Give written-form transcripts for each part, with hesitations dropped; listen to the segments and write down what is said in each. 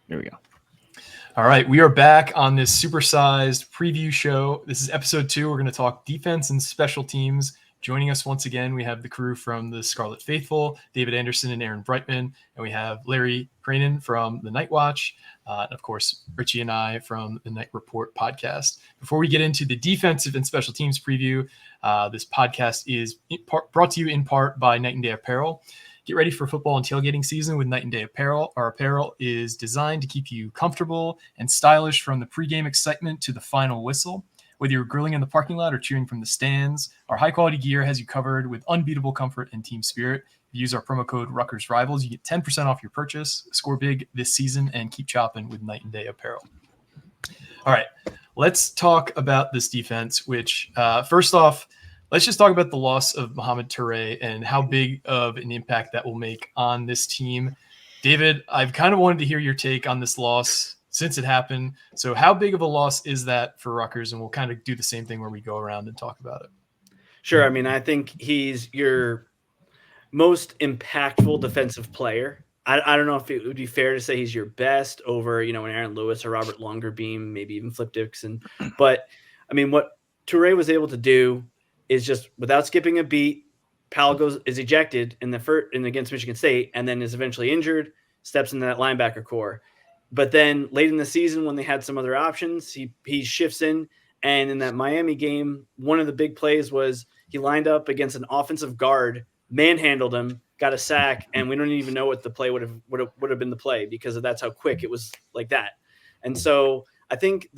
There we go. All right, we are back on this supersized preview show. This is episode 2. We're going to talk defense and special teams. Joining us once again, we have the crew from the Scarlet Faithful, David Anderson and Aaron Breitman, and we have Larry Krayn from the Night Watch, and of course, Richie and I from the Night Report podcast. Before we get into the defensive and special teams preview, this podcast is brought to you in part by Night and Day Apparel. Get ready for football and tailgating season with Night and Day Apparel. Our apparel is designed to keep you comfortable and stylish from the pregame excitement to the final whistle. Whether you're grilling in the parking lot or cheering from the stands, our high-quality gear has you covered with unbeatable comfort and team spirit. If you use our promo code Rutgers Rivals, you get 10% off your purchase. Score big this season and keep chopping with Night and Day Apparel. All right, let's talk about this defense, which first off, let's just talk about the loss of Mohamed Toure and how big of an impact that will make on this team. David, I've kind of wanted to hear your take on this loss since it happened. So how big of a loss is that for Rutgers? And we'll kind of do the same thing where we go around and talk about it. Sure. I mean, I think he's your most impactful defensive player. I don't know if it would be fair to say he's your best over, an Aaron Lewis or Robert Longerbeam, maybe even Flip Dixon. But, I mean, what Toure was able to do is just without skipping a beat, Powell is ejected in against Michigan State and then is eventually injured, steps into that linebacker core. But then late in the season when they had some other options, he shifts in. And in that Miami game, one of the big plays was he lined up against an offensive guard, manhandled him, got a sack, and we don't even know what the play would have been the play because that's how quick it was like that. And so I think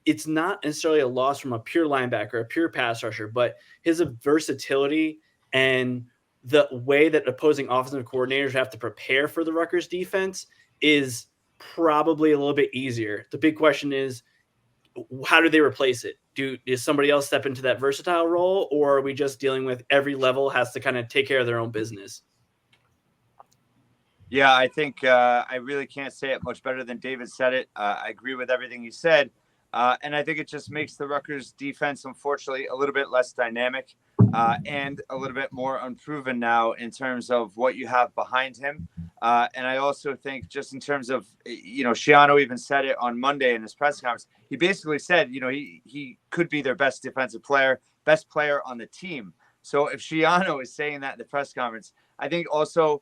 it's not necessarily a loss from a pure linebacker, a pure pass rusher, but his versatility and the way that opposing offensive coordinators have to prepare for the Rutgers defense is probably a little bit easier. The big question is, how do they replace it? Does somebody else step into that versatile role, or are we just dealing with every level has to kind of take care of their own business? Yeah, I think I really can't say it much better than David said it. I agree with everything you said. And I think it just makes the Rutgers defense, unfortunately, a little bit less dynamic and a little bit more unproven now in terms of what you have behind him. And I also think just in terms of, Schiano even said it on Monday in his press conference. He basically said, he could be their best defensive player, best player on the team. So if Schiano is saying that in the press conference, I think also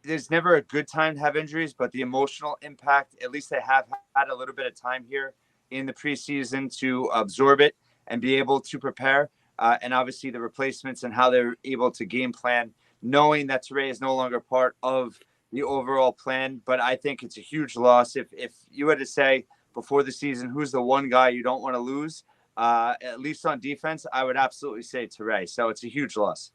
there's never a good time to have injuries, but the emotional impact, at least they have had a little bit of time here in the preseason to absorb it and be able to prepare. And obviously the replacements and how they're able to game plan, knowing that Toure is no longer part of the overall plan. But I think it's a huge loss. If you had to say before the season, who's the one guy you don't want to lose, at least on defense, I would absolutely say Toure. So it's a huge loss.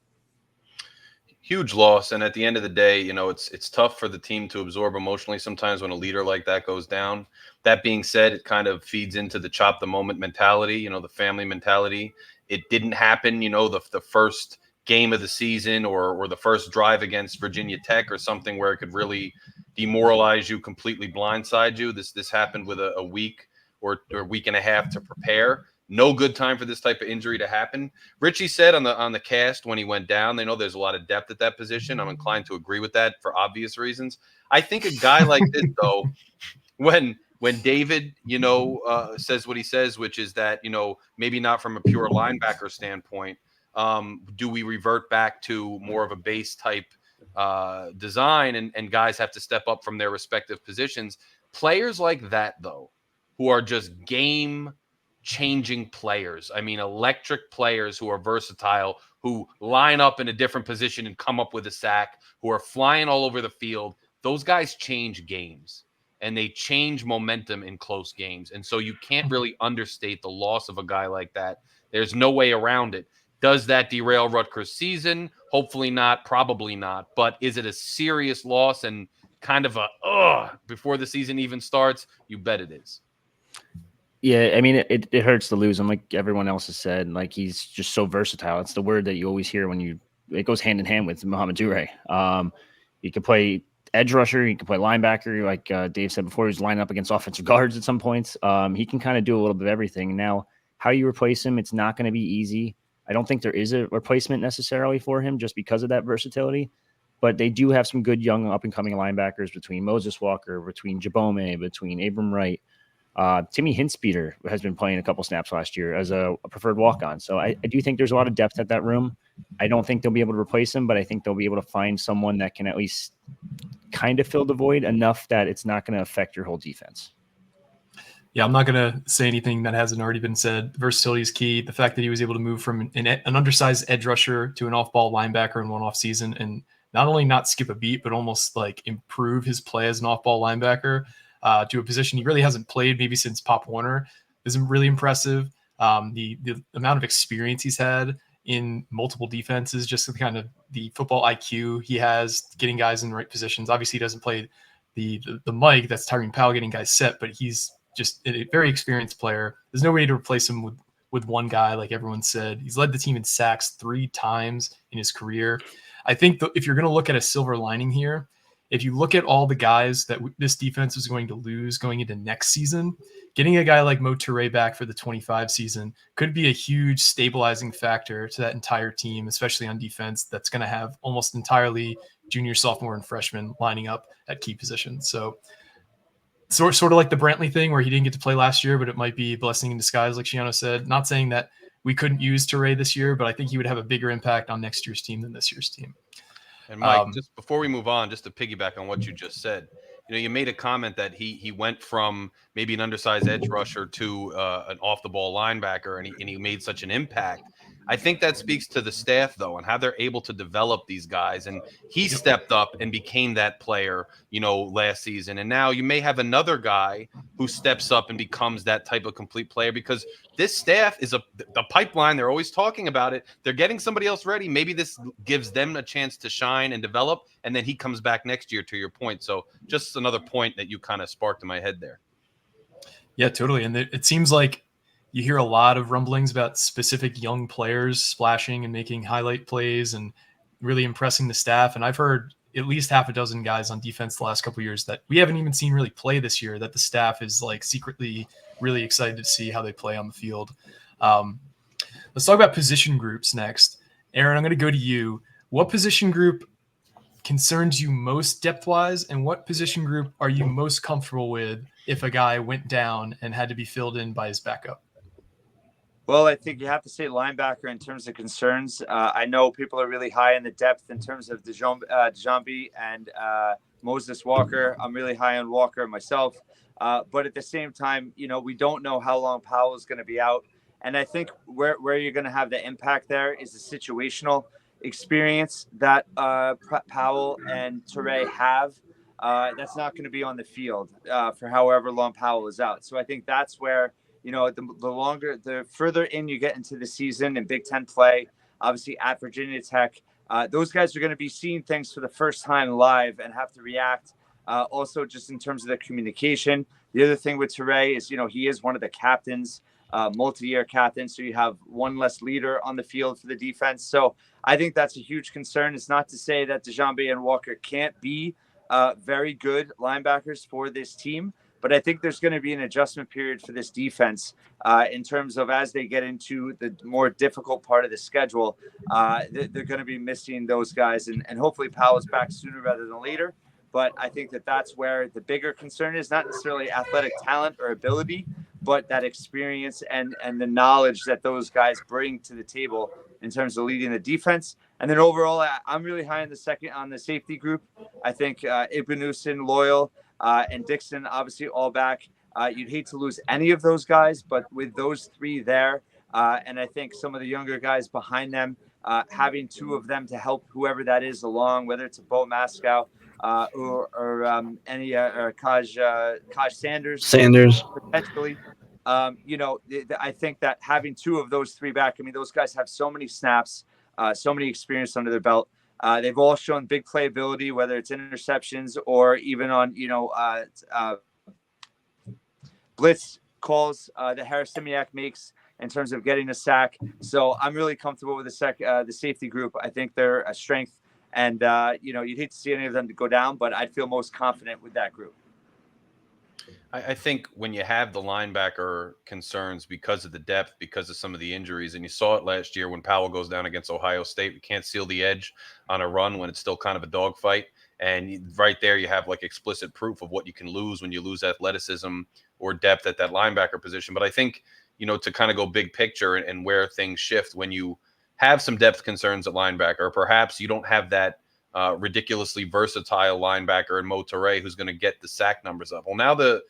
Huge loss. And at the end of the day, it's tough for the team to absorb emotionally sometimes when a leader like that goes down. That being said, it kind of feeds into the chop the moment mentality, the family mentality. It didn't happen, the first game of the season or the first drive against Virginia Tech or something where it could really demoralize you, completely blindside you. This happened with a week or week and a half to prepare. No good time for this type of injury to happen. Richie said on the cast when he went down, they know there's a lot of depth at that position. I'm inclined to agree with that for obvious reasons. I think a guy like this, though, when David, says what he says, which is that, maybe not from a pure linebacker standpoint, do we revert back to more of a base type design and guys have to step up from their respective positions? Players like that, though, who are just game-changing players. I mean, electric players who are versatile, who line up in a different position and come up with a sack, who are flying all over the field. Those guys change games, and they change momentum in close games. And so you can't really understate the loss of a guy like that. There's no way around it. Does that derail Rutgers' season? Hopefully not, probably not. But is it a serious loss and kind of before the season even starts? You bet it is. Yeah, I mean, it hurts to lose him, like everyone else has said. Like, he's just so versatile. It's the word that you always hear it goes hand in hand with Mohamed Toure. He could play edge rusher, he can play linebacker, like Dave said before. He was lining up against offensive guards at some points. He can kind of do a little bit of everything. Now, how you replace him, it's not going to be easy. I don't think there is a replacement necessarily for him just because of that versatility. but they do have some good young up-and-coming linebackers between Moses Walker, between Jabome, between Abram Wright. Timmy Hinspeeder has been playing a couple snaps last year as a preferred walk-on. So I do think there's a lot of depth at that room. I don't think they'll be able to replace him, but I think they'll be able to find someone that can at least kind of fill the void enough that it's not going to affect your whole defense. Yeah, I'm not going to say anything that hasn't already been said. Versatility is key. The fact that he was able to move from an undersized edge rusher to an off-ball linebacker in one off season, and not only not skip a beat, but almost like improve his play as an off-ball linebacker to a position he really hasn't played maybe since Pop Warner, is really impressive. The amount of experience he's had in multiple defenses, just the kind of the football IQ he has, getting guys in the right positions. Obviously, he doesn't play the Mike, that's Tyreen Powell getting guys set, but he's just a very experienced player. There's no way to replace him with one guy, like everyone said. He's led the team in sacks 3 times in his career. I think if you're going to look at a silver lining here, if you look at all the guys that this defense is going to lose going into next season, getting a guy like Mohamed Toure back for the 25 season could be a huge stabilizing factor to that entire team, especially on defense that's going to have almost entirely junior, sophomore, and freshman lining up at key positions. So sort of like the Brantley thing where he didn't get to play last year, but it might be a blessing in disguise, like Shiano said. Not saying that we couldn't use Toure this year, but I think he would have a bigger impact on next year's team than this year's team. And Mike, just before we move on, just to piggyback on what you just said, you made a comment that he went from maybe an undersized edge rusher to an off the ball linebacker, and he made such an impact. I think that speaks to the staff, though, and how they're able to develop these guys. And he stepped up and became that player, last season. And now you may have another guy who steps up and becomes that type of complete player, because this staff is the pipeline. They're always talking about it. They're getting somebody else ready. Maybe this gives them a chance to shine and develop, and then he comes back next year, to your point. So just another point that you kind of sparked in my head there. Yeah, totally. And it seems like you hear a lot of rumblings about specific young players splashing and making highlight plays and really impressing the staff. And I've heard at least half a dozen guys on defense the last couple of years that we haven't even seen really play this year, that the staff is like secretly really excited to see how they play on the field. Let's talk about position groups next. Aaron, I'm going to go to you. What position group concerns you most depth-wise, and what position group are you most comfortable with if a guy went down and had to be filled in by his backup? Well, I think you have to say linebacker in terms of concerns. I know people are really high in the depth in terms of DeJounte and Moses Walker. I'm really high on Walker myself. But at the same time, we don't know how long Powell is going to be out. And I think where you're going to have the impact there is the situational experience that Powell and Toure have. That's not going to be on the field for however long Powell is out. So I think that's where, the further in you get into the season and Big Ten play, obviously at Virginia Tech, those guys are going to be seeing things for the first time live and have to react. Also, just in terms of the communication. The other thing with Toure is, he is one of the captains, multi-year captain. So you have one less leader on the field for the defense. So I think that's a huge concern. It's not to say that DeJounte and Walker can't be very good linebackers for this team. But I think there's going to be an adjustment period for this defense in terms of as they get into the more difficult part of the schedule, they're going to be missing those guys. And hopefully Powell's back sooner rather than later. But I think that's where the bigger concern is, not necessarily athletic talent or ability, but that experience and the knowledge that those guys bring to the table in terms of leading the defense. And then overall, I'm really high on the safety group. I think Ibenusin, Loyal, and Dixon, obviously all back. You'd hate to lose any of those guys, but with those three there, and I think some of the younger guys behind them, having two of them to help whoever that is along, whether it's a Bo Mascow or Kaj Sanders potentially. I think that having two of those three back, those guys have so many snaps, so many experience under their belt. They've all shown big playability, whether it's interceptions or even on, blitz calls that Harris Simiak makes in terms of getting a sack. So I'm really comfortable with the safety group. I think they're a strength, and you'd hate to see any of them to go down, but I'd feel most confident with that group. I think when you have the linebacker concerns because of the depth, because of some of the injuries, and you saw it last year when Powell goes down against Ohio State, we can't seal the edge on a run when it's still kind of a dogfight. And right there, you have like explicit proof of what you can lose when you lose athleticism or depth at that linebacker position. But I think, to kind of go big picture and where things shift when you have some depth concerns at linebacker, or perhaps you don't have that ridiculously versatile linebacker in Mohamed Toure who's going to get the sack numbers up. Well, now the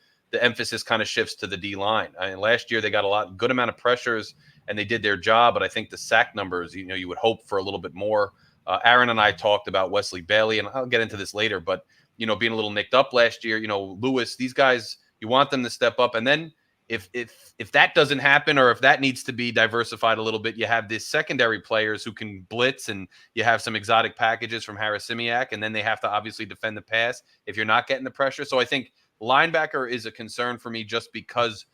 emphasis kind of shifts to the D line. I mean, last year they got good amount of pressures and they did their job, but I think the sack numbers, you would hope for a little bit more. Aaron and I talked about Wesley Bailey, and I'll get into this later, but being a little nicked up last year, Lewis, these guys, you want them to step up, and then if that doesn't happen, or if that needs to be diversified a little bit, you have these secondary players who can blitz, and you have some exotic packages from Harris Simiak, and then they have to obviously defend the pass if you're not getting the pressure. So I think linebacker is a concern for me just because,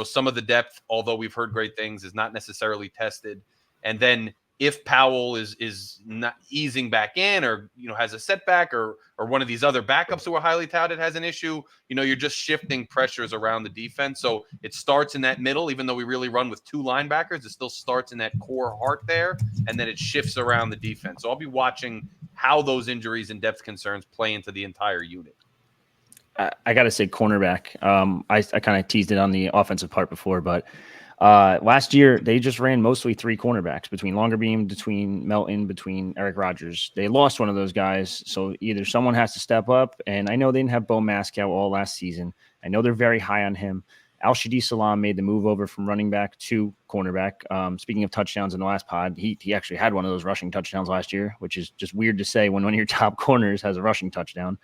some of the depth, although we've heard great things, is not necessarily tested. And then if Powell is not easing back in, or, has a setback, or one of these other backups who are highly touted has an issue, you're just shifting pressures around the defense. So it starts in that middle, even though we really run with two linebackers, it still starts in that core heart there, and then it shifts around the defense. So I'll be watching how those injuries and depth concerns play into the entire unit. I got to say cornerback. I kind of teased it on the offensive part before, but last year they just ran mostly three cornerbacks between Longerbeam, between Melton, between Eric Rogers. They lost one of those guys, so either someone has to step up, and I know they didn't have Bo Mascow all last season. I know they're very high on him. Al-Shadi Salam made the move over from running back to cornerback. Speaking of touchdowns in the last pod, he actually had one of those rushing touchdowns last year, which is just weird to say when one of your top corners has a rushing touchdown.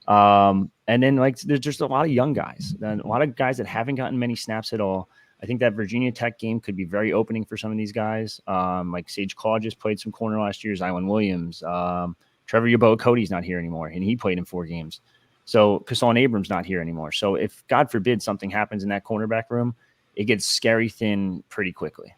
And then there's just a lot of young guys, and a lot of guys that haven't gotten many snaps at all. I think that Virginia Tech game could be very opening for some of these guys. Like Sage Claw just played some corner last year, Zylan Williams, Trevor Yeboah Cody's not here anymore, and he played in 4 games. So Kasson Abrams not here anymore. So if God forbid something happens in that cornerback room, it gets scary thin pretty quickly.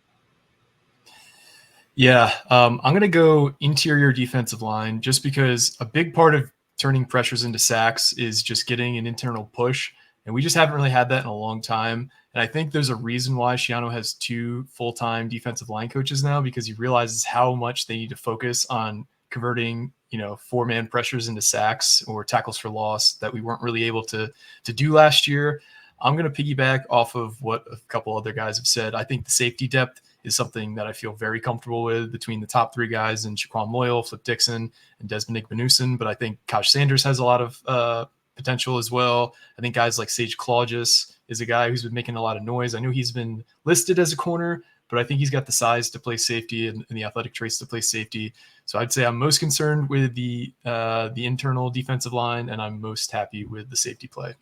Yeah, I'm going to go interior defensive line just because a big part of turning pressures into sacks is just getting an internal push. And we just haven't really had that in a long time. And I think there's a reason why Schiano has 2 full-time defensive line coaches now, because he realizes how much they need to focus on converting, 4-man pressures into sacks or tackles for loss that we weren't really able to do last year. I'm going to piggyback off of what a couple other guys have said. I think the safety depth is something that I feel very comfortable with between the top 3 guys in Shaquan Loyal, Flip Dixon, and Desmond Igbenuson. But I think Kaj Sanders has a lot of potential as well. I think guys like Sage Claudius is a guy who's been making a lot of noise. I know he's been listed as a corner, but I think he's got the size to play safety and the athletic traits to play safety. So I'd say I'm most concerned with the internal defensive line, and I'm most happy with the safety play.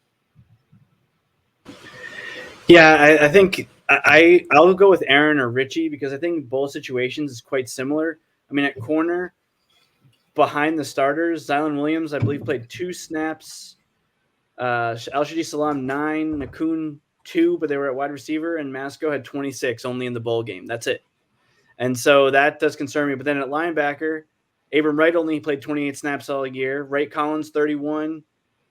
Yeah, I think I'll go with Aaron or Richie because I think both situations is quite similar. I mean, at corner, behind the starters, Zylan Williams, I believe, played 2 snaps. Al-Shadi Salam 9, Nakun 2, but they were at wide receiver, and Masco had 26 only in the bowl game. That's it. And so that does concern me. But then at linebacker, Abram Wright only played 28 snaps all year. Wright Collins 31,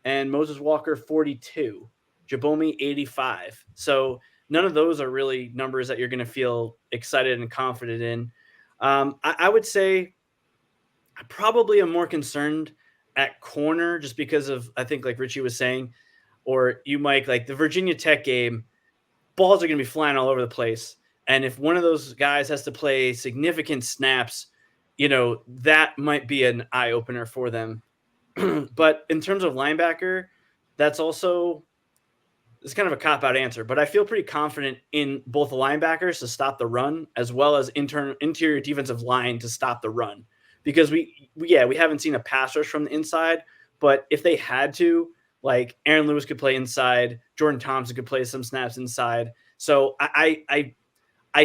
and Moses Walker 42. Jabomi 85. So none of those are really numbers that you're going to feel excited and confident in. I would say I probably am more concerned at corner just because of, I think like Richie was saying, or you, Mike, like the Virginia Tech game, balls are going to be flying all over the place. And if one of those guys has to play significant snaps, that might be an eye opener for them. But in terms of linebacker, that's also, it's kind of a cop-out answer, but I feel pretty confident in both the linebackers to stop the run as well as interior defensive line to stop the run. Because we haven't seen a pass rush from the inside, but if they had to, like Aaron Lewis could play inside, Jordan Thompson could play some snaps inside. So I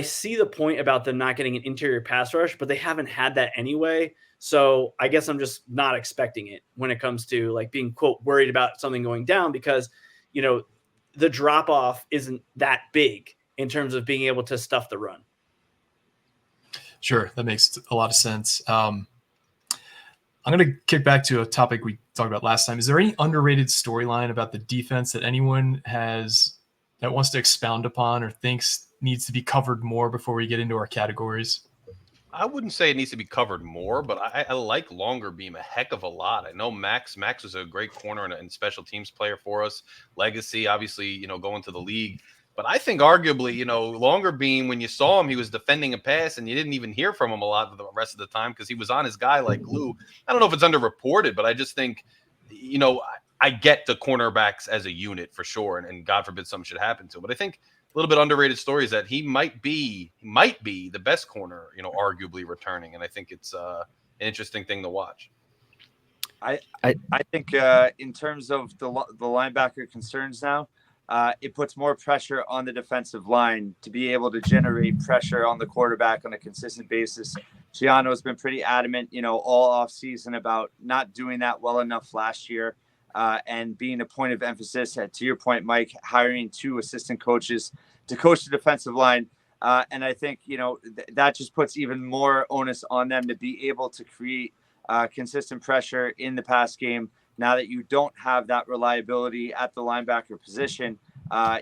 see the point about them not getting an interior pass rush, but they haven't had that anyway. So I guess I'm just not expecting it when it comes to like being, quote, worried about something going down because, the drop off isn't that big in terms of being able to stuff the run. Sure. That makes a lot of sense. I'm I'm going to kick back to a topic we talked about last time. Is there any underrated storyline about the defense that anyone has that wants to expound upon or thinks needs to be covered more before we get into our categories? I wouldn't say it needs to be covered more, but I like longer beam a heck of a lot. I know Max was a great corner and special teams player for us. Legacy, obviously, going to the league. But I think arguably, longer beam, when you saw him, he was defending a pass and you didn't even hear from him a lot of the rest of the time because he was on his guy like glue. I don't know if it's underreported, but I just think, I get the cornerbacks as a unit for sure. And God forbid something should happen to him. But I think a little bit underrated story is that he might be the best corner, arguably returning. And I think it's an interesting thing to watch. I think in terms of the linebacker concerns now, it puts more pressure on the defensive line to be able to generate pressure on the quarterback on a consistent basis. Schiano has been pretty adamant, all offseason about not doing that well enough last year. And being a point of emphasis, to your point, Mike, hiring 2 assistant coaches to coach the defensive line. And I think, that just puts even more onus on them to be able to create consistent pressure in the pass game. Now that you don't have that reliability at the linebacker position,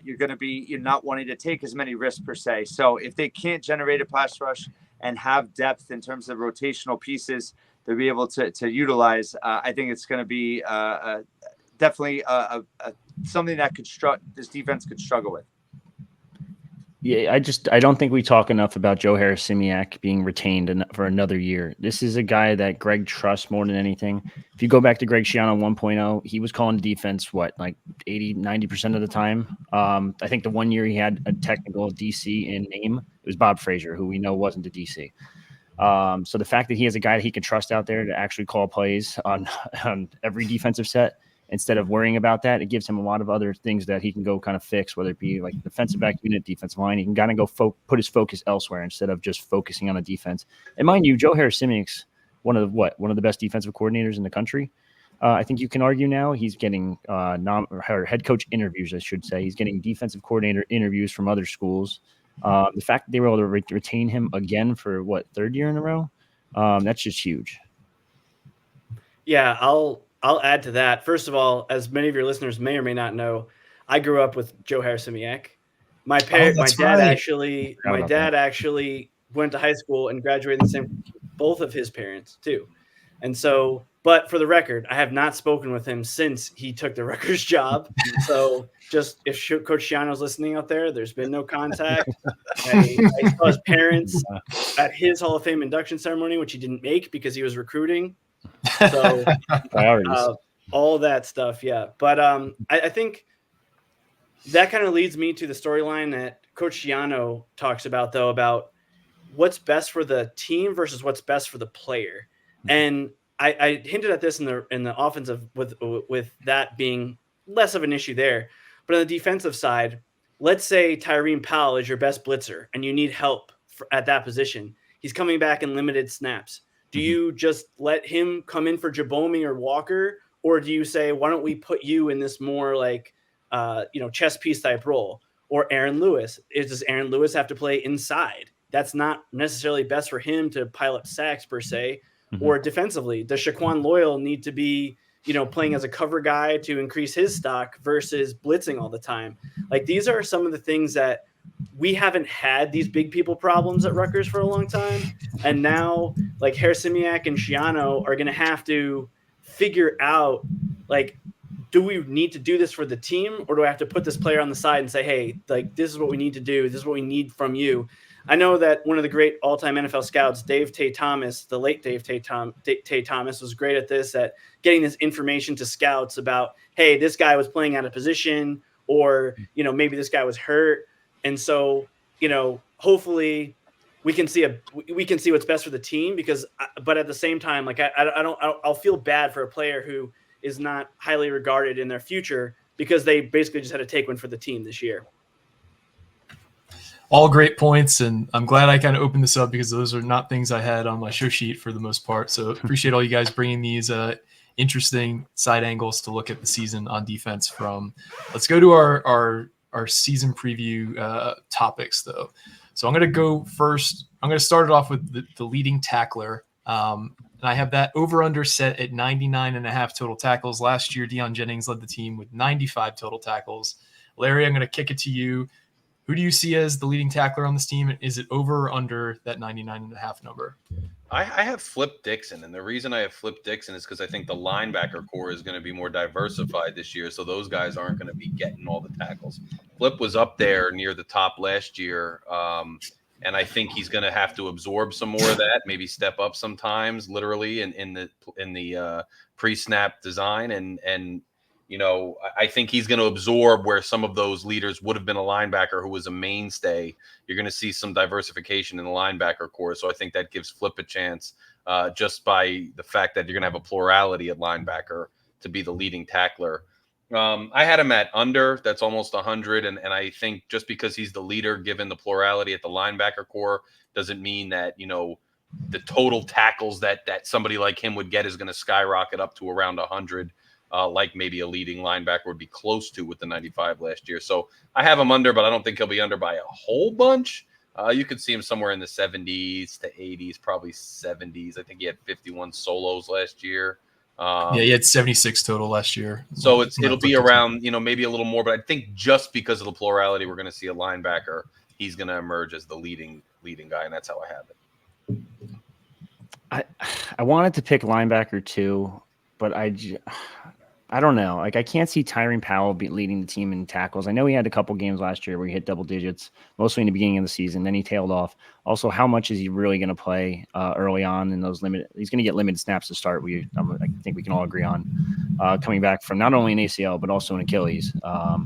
you're going to be not wanting to take as many risks per se. So if they can't generate a pass rush and have depth in terms of rotational pieces to be able to utilize, I think it's going to be definitely something that this defense could struggle with. Yeah, I don't think we talk enough about Joe Harris-Simiak being retained for another year. This is a guy that Greg trusts more than anything. If you go back to Greg Schiano 1.0, he was calling the defense, like 80, 90% of the time. I think the one year he had a technical DC in name, it was Bob Frazier, who we know wasn't a DC. So the fact that he has a guy that he can trust out there to actually call plays on every defensive set, instead of worrying about that, it gives him a lot of other things that he can go kind of fix, whether it be like defensive back unit, defensive line. He can kind of go put his focus elsewhere instead of just focusing on the defense. And mind you, Joe Harris-Simiak's one of the best defensive coordinators in the country. I think you can argue now he's getting head coach interviews, I should say. He's getting defensive coordinator interviews from other schools. The fact that they were able to retain him again for third year in a row, that's just huge. Yeah, I'll add to that. First of all, as many of your listeners may or may not know, I grew up with Joe Harris-Simiak. My dad actually went to high school and graduated in the same, both of his parents too. And so, but for the record, I have not spoken with him since he took the Rutgers job. So just if Coach Schiano's listening out there, there's been no contact. I saw his parents at his Hall of Fame induction ceremony, which he didn't make because he was recruiting. So all that stuff. Yeah. But I think that kind of leads me to the storyline that Coach Schiano talks about, though, about what's best for the team versus what's best for the player. And I hinted at this in the offensive with that being less of an issue there. But on the defensive side, let's say Tyreen Powell is your best blitzer and you need help at that position. He's coming back in limited snaps. Do you just let him come in for Jabomi or Walker, or do you say, why don't we put you in this more like, chess piece type role? Or Aaron Lewis? Does Aaron Lewis have to play inside? That's not necessarily best for him to pile up sacks per se. Or defensively, does Shaquan Loyal need to be, playing as a cover guy to increase his stock versus blitzing all the time? Like, these are some of the things that we haven't had these big people problems at Rutgers for a long time. And now, like, Harris-Simiak and Schiano are going to have to figure out, like, do we need to do this for the team, or do I have to put this player on the side and say, hey, like, this is what we need to do. This is what we need from you. I know that one of the great all-time NFL scouts, Dave Tay Thomas, the late Dave Tay Thomas, was great at this, at getting this information to scouts about, hey, this guy was playing out of position, or, maybe this guy was hurt. And so, hopefully we can see what's best for the team, but at the same time, like, I'll feel bad for a player who is not highly regarded in their future because they basically just had to take one for the team this year. All great points, and I'm glad I kind of opened this up because those are not things I had on my show sheet for the most part. So appreciate all you guys bringing these interesting side angles to look at the season on defense from. Let's go to our season preview topics, though. So I'm going to go first. I'm going to start it off with the leading tackler. I'm And I have that over-under set at 99.5 total tackles. Last year, Deion Jennings led the team with 95 total tackles. Larry, I'm going to kick it to you. Who do you see as the leading tackler on this team? Is it over or under that 99.5 number? I have Flip Dixon, and the reason I have Flip Dixon is because I think the linebacker core is going to be more diversified this year, so those guys aren't going to be getting all the tackles. Flip was up there near the top last year, and I think he's going to have to absorb some more of that, maybe step up sometimes, literally in the pre-snap design, and you know, I think he's going to absorb where some of those leaders would have been a linebacker who was a mainstay. You're going to see some diversification in the linebacker core. So I think that gives Flip a chance just by the fact that you're going to have a plurality at linebacker to be the leading tackler. I had him at under. That's almost 100. And I think just because he's the leader, given the plurality at the linebacker core, doesn't mean that, you know, the total tackles that somebody like him would get is going to skyrocket up to around 100. Like maybe a leading linebacker would be close to with the 95 last year. So I have him under, but I don't think he'll be under by a whole bunch. You could see him somewhere in the 70s to 80s, probably 70s. I think he had 51 solos last year. Yeah, he had 76 total last year. So it'll be around, you know, maybe a little more. But I think just because of the plurality, we're going to see a linebacker. He's going to emerge as the leading guy, and that's how I have it. I wanted to pick linebacker too, but I don't know. Like, I can't see Tyrone Powell leading the team in tackles. I know he had a couple games last year where he hit double digits, mostly in the beginning of the season. Then he tailed off. Also, how much is he really going to play early on in those limited? He's going to get limited snaps to start. I think we can all agree on coming back from not only an ACL but also an Achilles. I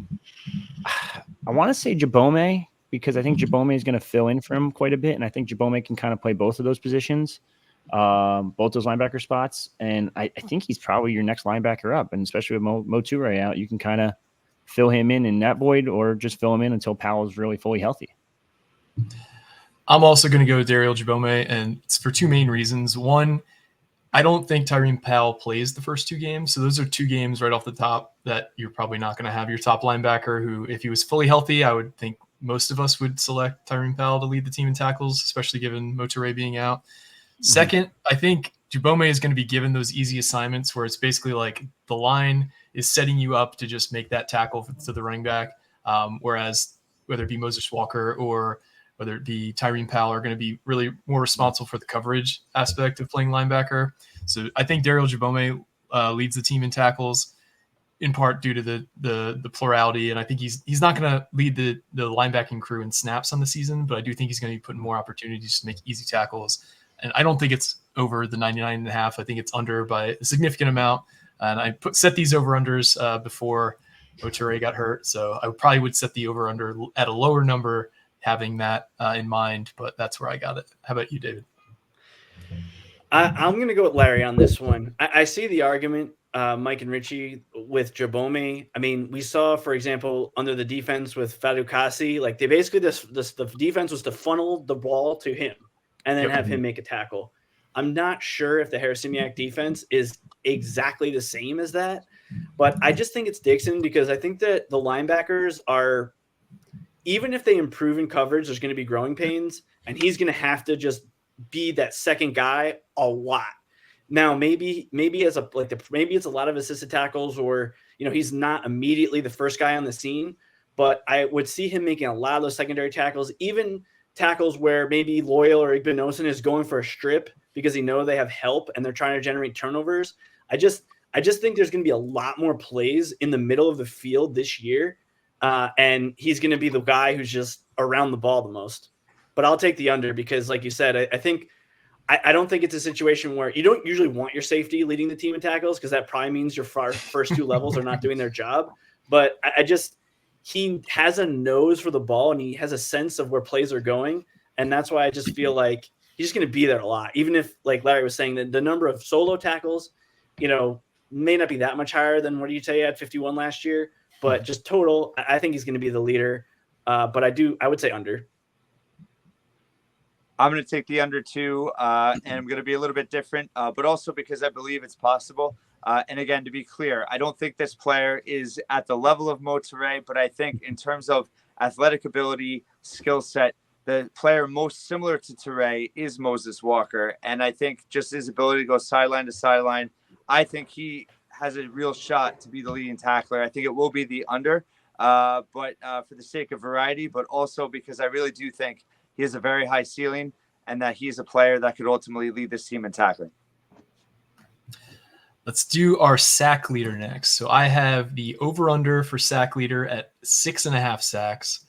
want to say Jabome because I think Jabome is going to fill in for him quite a bit, and I think Jabome can kind of play both of those positions. Both those linebacker spots, and I think he's probably your next linebacker up, and especially with Mo Toure out, you can kind of fill him in that void or just fill him in until Powell's really fully healthy. I'm also going to go with Daryl Jabome, and it's for two main reasons. One, I don't think Tyrone Powell plays the first two games, so those are two games right off the top that you're probably not going to have your top linebacker who, if he was fully healthy, I would think most of us would select Tyrone Powell to lead the team in tackles, especially given Mo Toure being out. Second, I think Jabome is going to be given those easy assignments where it's basically like the line is setting you up to just make that tackle to the running back. Whereas whether it be Moses Walker or whether it be Tyrone Powell are going to be really more responsible for the coverage aspect of playing linebacker. So I think Daryl Jabome leads the team in tackles in part due to the plurality. And I think he's not going to lead the linebacking crew in snaps on the season, but I do think he's going to be putting more opportunities to make easy tackles. And I don't think it's over the 99.5. I think it's under by a significant amount. And I set these over-unders before Toure got hurt. So I probably would set the over-under at a lower number having that in mind. But that's where I got it. How about you, David? I'm going to go with Larry on this one. I see the argument, Mike and Richie, with Jabome. I mean, we saw, for example, under the defense with Fadukasi, like they basically the defense was to funnel the ball to him and then have him make a tackle. I'm not sure if the Harasimiak defense is exactly the same as that, but I just think it's Dixon because I think that the linebackers are, even if they improve in coverage, there's going to be growing pains, and he's going to have to just be that second guy a lot. Now, maybe it's a lot of assisted tackles, or he's not immediately the first guy on the scene, but I would see him making a lot of those secondary tackles, even tackles where maybe Loyal or Igbinosun is going for a strip because they have help and they're trying to generate turnovers. I just think there's going to be a lot more plays in the middle of the field this year, and he's going to be the guy who's just around the ball the most. But I'll take the under because, like you said, I don't think it's a situation where you don't usually want your safety leading the team in tackles because that probably means your first two levels are not doing their job. But he has a nose for the ball and he has a sense of where plays are going. And that's why I just feel like he's just going to be there a lot. Even if, like Larry was saying, that the number of solo tackles, may not be that much higher than what he had 51 last year. But just total, I think he's going to be the leader. But I would say under. I'm going to take the under too, and I'm going to be a little bit different, but also because I believe it's possible. And again, to be clear, I don't think this player is at the level of Mo Toure, but I think in terms of athletic ability, skill set, the player most similar to Toure is Moses Walker. And I think just his ability to go sideline to sideline, I think he has a real shot to be the leading tackler. I think it will be the under, but for the sake of variety, but also because I really do think he has a very high ceiling and that he's a player that could ultimately lead this team in tackling. Let's do our sack leader next. So I have the over-under for sack leader at 6.5 sacks.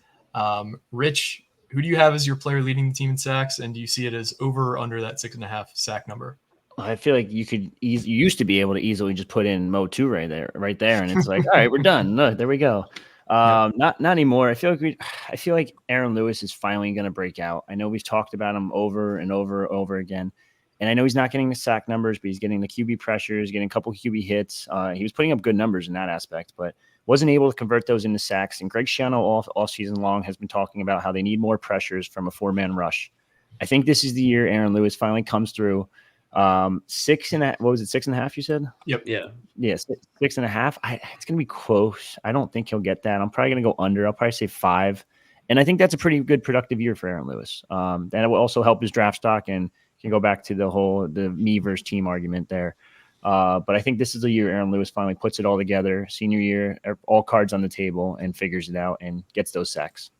Rich, who do you have as your player leading the team in sacks, and do you see it as over or under that 6.5 sack number? I feel like you used to be able to easily just put in Mo Toure right there, and it's like, all right, we're done. Look, there we go. Not anymore. I feel like Aaron Lewis is finally going to break out. I know we've talked about him over and over again, and I know he's not getting the sack numbers, but he's getting the QB pressures, getting a couple QB hits. He was putting up good numbers in that aspect, but wasn't able to convert those into sacks. And Greg Schiano all season long has been talking about how they need more pressures from a 4-man rush. I think this is the year Aaron Lewis finally comes through. 6.5. What was it? 6.5? You said? Yep. Yeah. 6.5. It's gonna be close. I don't think he'll get that. I'm probably gonna go under. I'll probably say 5, and I think that's a pretty good productive year for Aaron Lewis. That will also help his draft stock, and can go back to the me versus team argument there. But I think this is the year Aaron Lewis finally puts it all together. Senior year, all cards on the table, and figures it out and gets those sacks.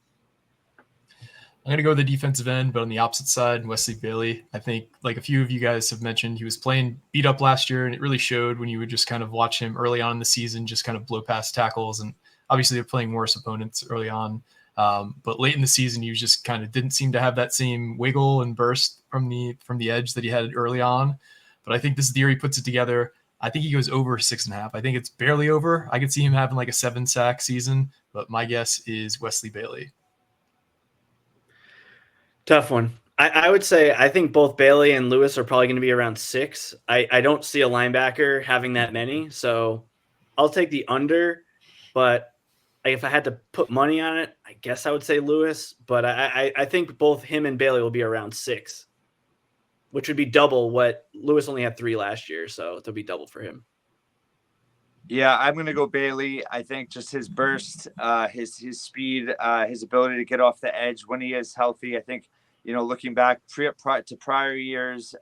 I'm going to go with the defensive end, but on the opposite side, Wesley Bailey. I think, like a few of you guys have mentioned, he was playing beat up last year, and it really showed when you would just kind of watch him early on in the season, just kind of blow past tackles. And obviously they're playing worse opponents early on. But late in the season, he just kind of didn't seem to have that same wiggle and burst from the edge that he had early on. But I think this is the year he puts it together. I think he goes over 6.5. I think it's barely over. I could see him having like a 7-sack season, but my guess is Wesley Bailey. Tough one. I would say I think both Bailey and Lewis are probably going to be around 6. I don't see a linebacker having that many, so I'll take the under. But if I had to put money on it, I guess I would say Lewis. But I think both him and Bailey will be around 6, which would be double what Lewis only had 3 last year, so it'll be double for him. Yeah, I'm going to go Bailey. I think just his burst, his speed, his ability to get off the edge when he is healthy. I think, looking back to prior years,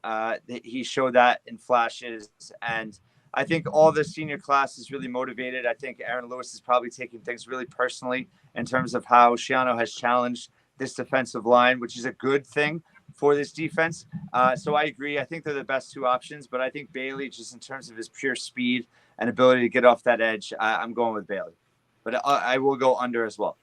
he showed that in flashes. And I think all the senior class is really motivated. I think Aaron Lewis is probably taking things really personally in terms of how Schiano has challenged this defensive line, which is a good thing for this defense. So I agree. I think they're the best 2 options, but I think Bailey, just in terms of his pure speed and ability to get off that edge, I'm going with Bailey. But I will go under as well.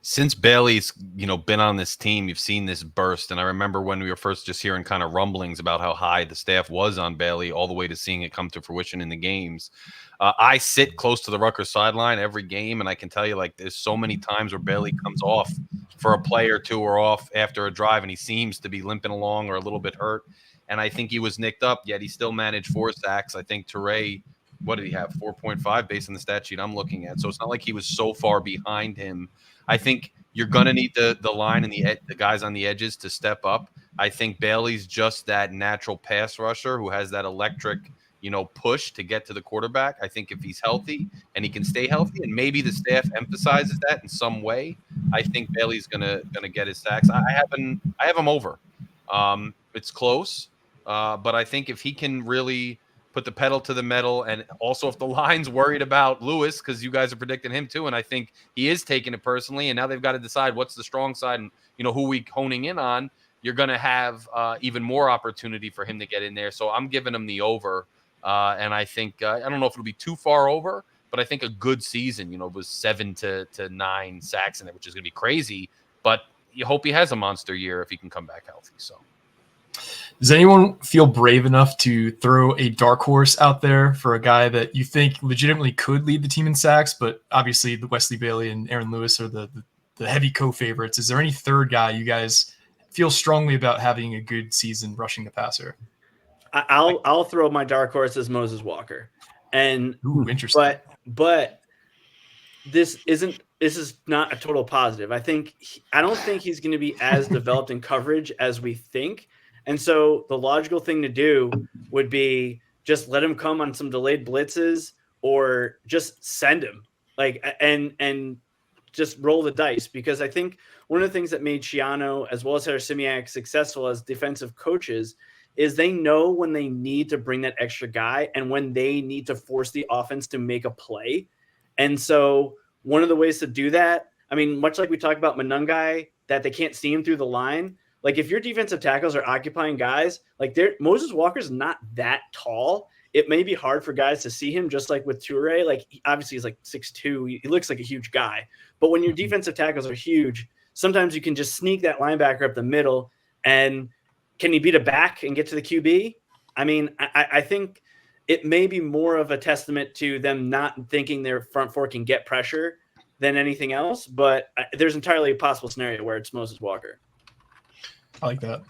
Since Bailey's, been on this team, you've seen this burst. And I remember when we were first just hearing kind of rumblings about how high the staff was on Bailey, all the way to seeing it come to fruition in the games. I sit close to the Rutgers sideline every game, and I can tell you, there's so many times where Bailey comes off for a play or 2 or off after a drive, and he seems to be limping along or a little bit hurt. And I think he was nicked up, yet he still managed 4 sacks. I think Toure, what did he have? 4.5 based on the stat sheet I'm looking at. So it's not like he was so far behind him. I think you're going to need the line and the guys on the edges to step up. I think Bailey's just that natural pass rusher who has that electric, push to get to the quarterback. I think if he's healthy and he can stay healthy, and maybe the staff emphasizes that in some way, I think Bailey's gonna get his sacks. I have him over. It's close, but I think if he can really put the pedal to the metal, and also if the line's worried about Lewis, because you guys are predicting him too, and I think he is taking it personally, and now they've got to decide what's the strong side and who we honing in on. You're going to have even more opportunity for him to get in there. So I'm giving him the over, and I think I don't know if it'll be too far over, but I think a good season, it was 7 to 9 sacks in it, which is going to be crazy. But you hope he has a monster year if he can come back healthy. So. Does anyone feel brave enough to throw a dark horse out there for a guy that you think legitimately could lead the team in sacks, but obviously the Wesley Bailey and Aaron Lewis are the heavy co-favorites? Is there any third guy you guys feel strongly about having a good season rushing the passer? I'll throw my dark horse as Moses Walker. And interesting. But this is not a total positive. I don't think he's going to be as developed in coverage as we think. And so the logical thing to do would be just let him come on some delayed blitzes, or just send him and just roll the dice, because I think one of the things that made Schiano as well as Harasimiak successful as defensive coaches is they know when they need to bring that extra guy and when they need to force the offense to make a play. And so one of the ways to do that, I mean, much like we talk about Manungai, that they can't see him through the line. Like if your defensive tackles are occupying guys, like Moses Walker's not that tall. It may be hard for guys to see him, just like with Toure. Like obviously he's like 6'2". He looks like a huge guy. But when your defensive tackles are huge, sometimes you can just sneak that linebacker up the middle. And can he beat a back and get to the QB? I mean, I think it may be more of a testament to them not thinking their front four can get pressure than anything else. But there's entirely a possible scenario where it's Moses Walker. I like that.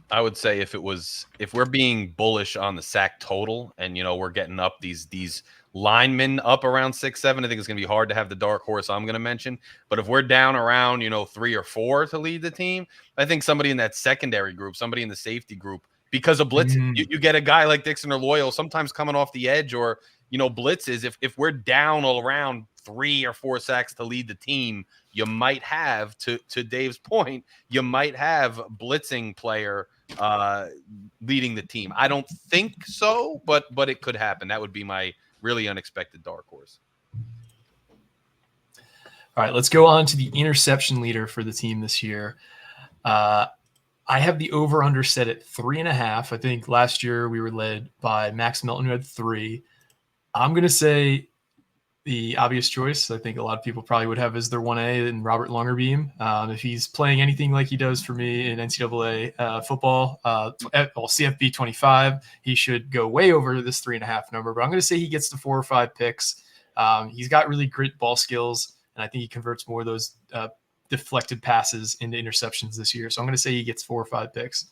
I would say if we're being bullish on the sack total and, we're getting up these linemen up around 6-7, I think it's going to be hard to have the dark horse I'm going to mention. But if we're down around, 3 or 4 to lead the team, I think somebody in that secondary group, somebody in the safety group, because of blitzing, you get a guy like Dixon or Loyal sometimes coming off the edge, or, blitzes. If we're down all around 3 or 4 sacks to lead the team, you might have, to Dave's point, you might have a blitzing player leading the team. I don't think so, but it could happen. That would be my really unexpected dark horse. All right, let's go on to the interception leader for the team this year. I have the over-under set at 3.5. I think last year we were led by Max Melton, who had 3. I'm going to say the obvious choice, I think a lot of people probably would have as their 1A, and Robert Longerbeam. If he's playing anything like he does for me in NCAA football, CFB 25, he should go way over this 3.5 number. But I'm going to say he gets to 4 or 5 picks. He's got really great ball skills, and I think he converts more of those deflected passes into interceptions this year. So I'm going to say he gets 4 or 5 picks.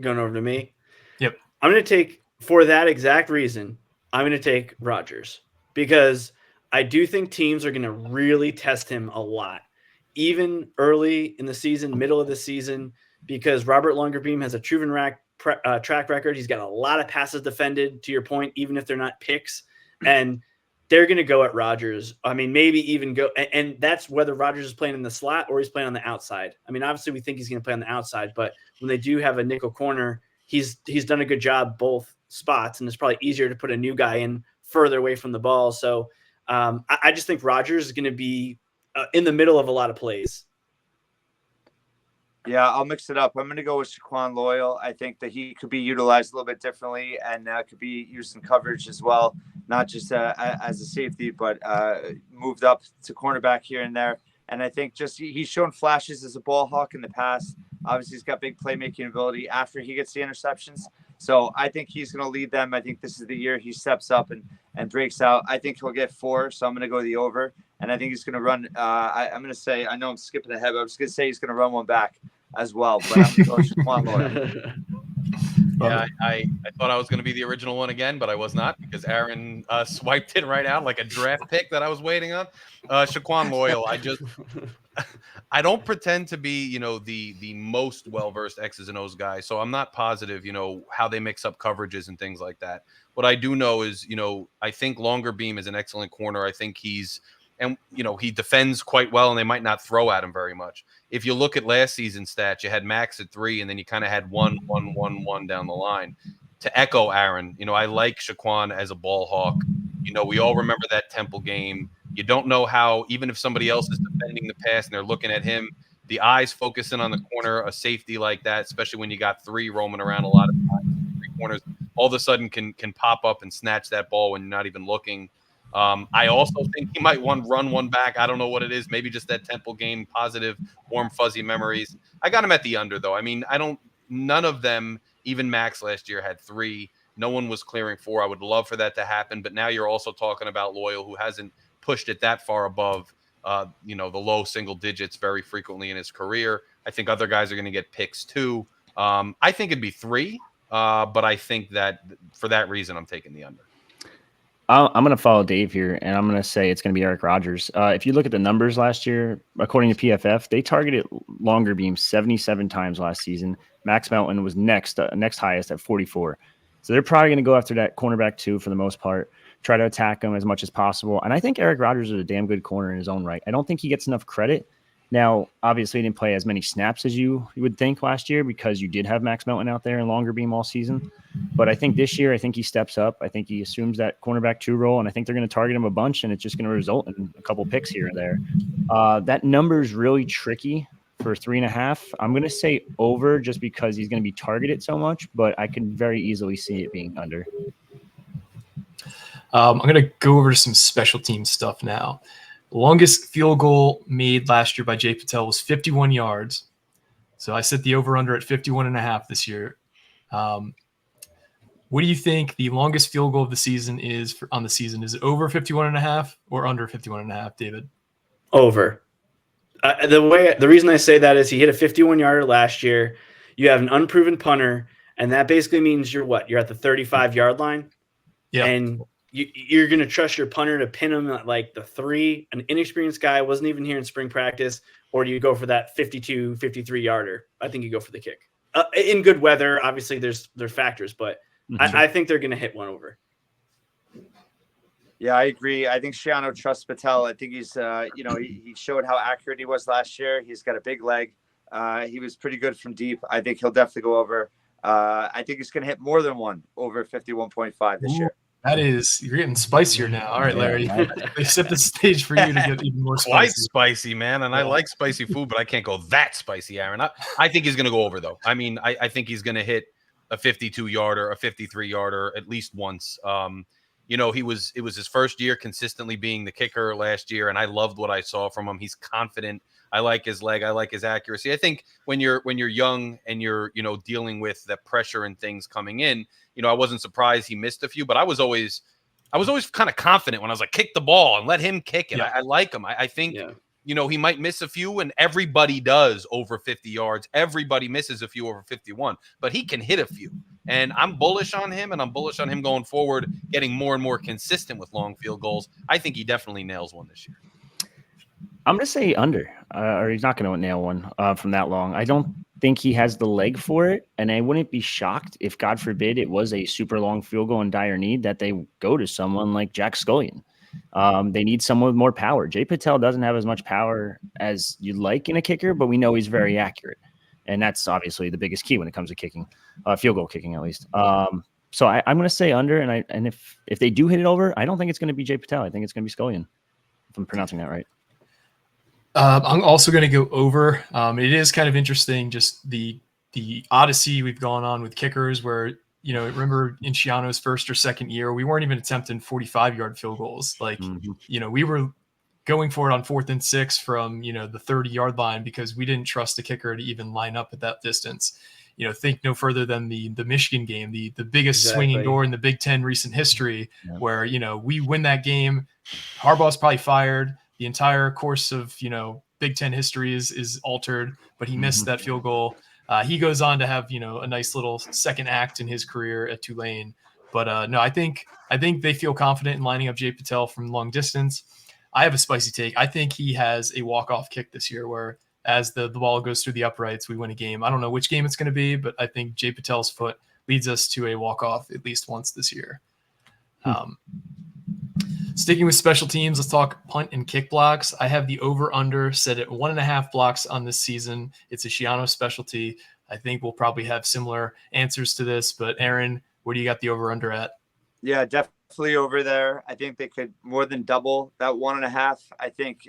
Going over to me. Yep. I'm going to take, for that exact reason, I'm going to take Rutgers, because I do think teams are going to really test him a lot, even early in the season, middle of the season, because Robert Longerbeam has a proven track record. He's got a lot of passes defended, to your point, even if they're not picks, and they're going to go at Rutgers. I mean, maybe even go, and that's whether Rutgers is playing in the slot or he's playing on the outside. I mean, obviously we think he's going to play on the outside, but when they do have a nickel corner, he's done a good job both spots, and it's probably easier to put a new guy in further away from the ball. So I just think Rutgers is going to be in the middle of a lot of plays. Yeah, I'll mix it up. I'm going to go with Shaquan Loyal. I think that he could be utilized a little bit differently and could be used in coverage as well, not just as a safety, but moved up to cornerback here and there. And I think just he's shown flashes as a ball hawk in the past. Obviously, he's got big playmaking ability after he gets the interceptions. So I think he's going to lead them. I think this is the year he steps up and breaks out. I think he'll get 4, so I'm going to go the over. And I think he's going to run. I'm going to say, I know I'm skipping ahead, but I'm just going to say he's going to run one back as well. But I'm going to go Shaquan Loyal. Yeah, I thought I was going to be the original one again, but I was not, because Aaron swiped it right out like a draft pick that I was waiting on. Shaquan Loyal, I don't pretend to be, the most well-versed X's and O's guy, so I'm not positive, how they mix up coverages and things like that. What I do know is, I think Longerbeam is an excellent corner. I think he defends quite well, and they might not throw at him very much. If you look at last season's stats, you had Max at 3, and then you kind of had 1, 1, 1, 1 down the line. To echo Aaron, I like Shaquan as a ball hawk. We all remember that Temple game. You don't know how, even if somebody else is defending the pass and they're looking at him, the eyes focusing on the corner, a safety like that, especially when you got 3 roaming around a lot of times, 3 corners, all of a sudden can pop up and snatch that ball when you're not even looking. I also think he might run one back. I don't know what it is. Maybe just that Temple game, positive, warm, fuzzy memories. I got him at the under, though. I mean, none of them, even Max last year, had 3. No one was clearing 4. I would love for that to happen. But now you're also talking about Loyal, who hasn't pushed it that far above, the low single digits very frequently in his career. I think other guys are going to get picks too. I think it'd be 3, but I think that for that reason, I'm taking the under. I'm going to follow Dave here, and I'm going to say it's going to be Eric Rogers. If you look at the numbers last year, according to PFF, they targeted Longerbeam 77 times last season. Max Melton was next highest at 44. So they're probably going to go after that cornerback too for the most part. try to attack him as much as possible. And I think Eric Rodgers is a damn good corner in his own right. I don't think he gets enough credit. Now, obviously, he didn't play as many snaps as you would think last year because you did have Max Melton out there in longer beam all season. But I think this year, I think he steps up. I think he assumes that cornerback 2 role, and I think they're going to target him a bunch, and it's just going to result in a couple picks here and there. That number is really tricky for 3.5. I'm going to say over just because he's going to be targeted so much, but I can very easily see it being under. I'm going to go over to some special team stuff now. The longest field goal made last year by Jay Patel was 51 yards. So I set the over-under at 51.5 this year. What do you think the longest field goal of the season is on the season? Is it over 51.5 or under 51.5, David? Over. The reason I say that is he hit a 51-yarder last year. You have an unproven punter, and that basically means you're what? You're at the 35-yard line. Yeah. And you're going to trust your punter to pin him at like the 3, an inexperienced guy wasn't even here in spring practice, or do you go for that 52, 53-yarder? I think you go for the kick. In good weather, obviously there's factors, but I think they're going to hit one over. Yeah, I agree. I think Shiano trusts Patel. I think he's, he showed how accurate he was last year. He's got a big leg. He was pretty good from deep. I think he'll definitely go over. I think he's going to hit more than one over 51.5 this year. You're getting spicier now. All right, Larry. They set the stage for you to get even more spicy. Quite spicy, man. And I like spicy food, but I can't go that spicy, Aaron. I think he's going to go over, though. I mean, I think he's going to hit a 52-yarder, a 53-yarder at least once. It was his first year consistently being the kicker last year, and I loved what I saw from him. He's confident. I like his leg. I like his accuracy. I think when you're young and you're, dealing with the pressure and things coming in, I wasn't surprised he missed a few, but I was always kind of confident when I was like, kick the ball and let him kick it. Yeah. I like him. I think, he might miss a few, and everybody does over 50 yards. Everybody misses a few over 51, but he can hit a few. And I'm bullish on him, and I'm bullish on him going forward, getting more and more consistent with long field goals. I think he definitely nails one this year. I'm going to say under, or he's not going to nail one from that long. I don't think he has the leg for it, and I wouldn't be shocked if, God forbid, it was a super long field goal in dire need that they go to someone like Jack Scullion. They need someone with more power. Jay Patel doesn't have as much power as you'd like in a kicker, but we know he's very accurate, and that's obviously the biggest key when it comes to kicking, field goal kicking at least. So I'm going to say under, and if they do hit it over, I don't think it's going to be Jay Patel. I think it's going to be Scullion, if I'm pronouncing that right. I'm also going to go over. It is kind of interesting, just the odyssey we've gone on with kickers where, remember in Shiano's first or second year, we weren't even attempting 45-yard field goals. Like, we were going for it on 4th and 6 from, the 30-yard line because we didn't trust the kicker to even line up at that distance. Think no further than the Michigan game, the biggest swinging door in the Big Ten recent history, where, we win that game. Harbaugh's probably fired. The entire course of, Big Ten history is altered, but he missed that field goal. He goes on to have, a nice little second act in his career at Tulane. But no, I think they feel confident in lining up Jay Patel from long distance. I have a spicy take. I think he has a walk-off kick this year where as the ball goes through the uprights, we win a game. I don't know which game it's going to be, but I think Jay Patel's foot leads us to a walk-off at least once this year. Sticking with special teams, let's talk punt and kick blocks. I have the over-under set at 1.5 blocks on this season. It's a Shiano specialty. I think we'll probably have similar answers to this, but Aaron, where do you got the over-under at? Yeah, definitely over there. I think they could more than double that 1.5. I think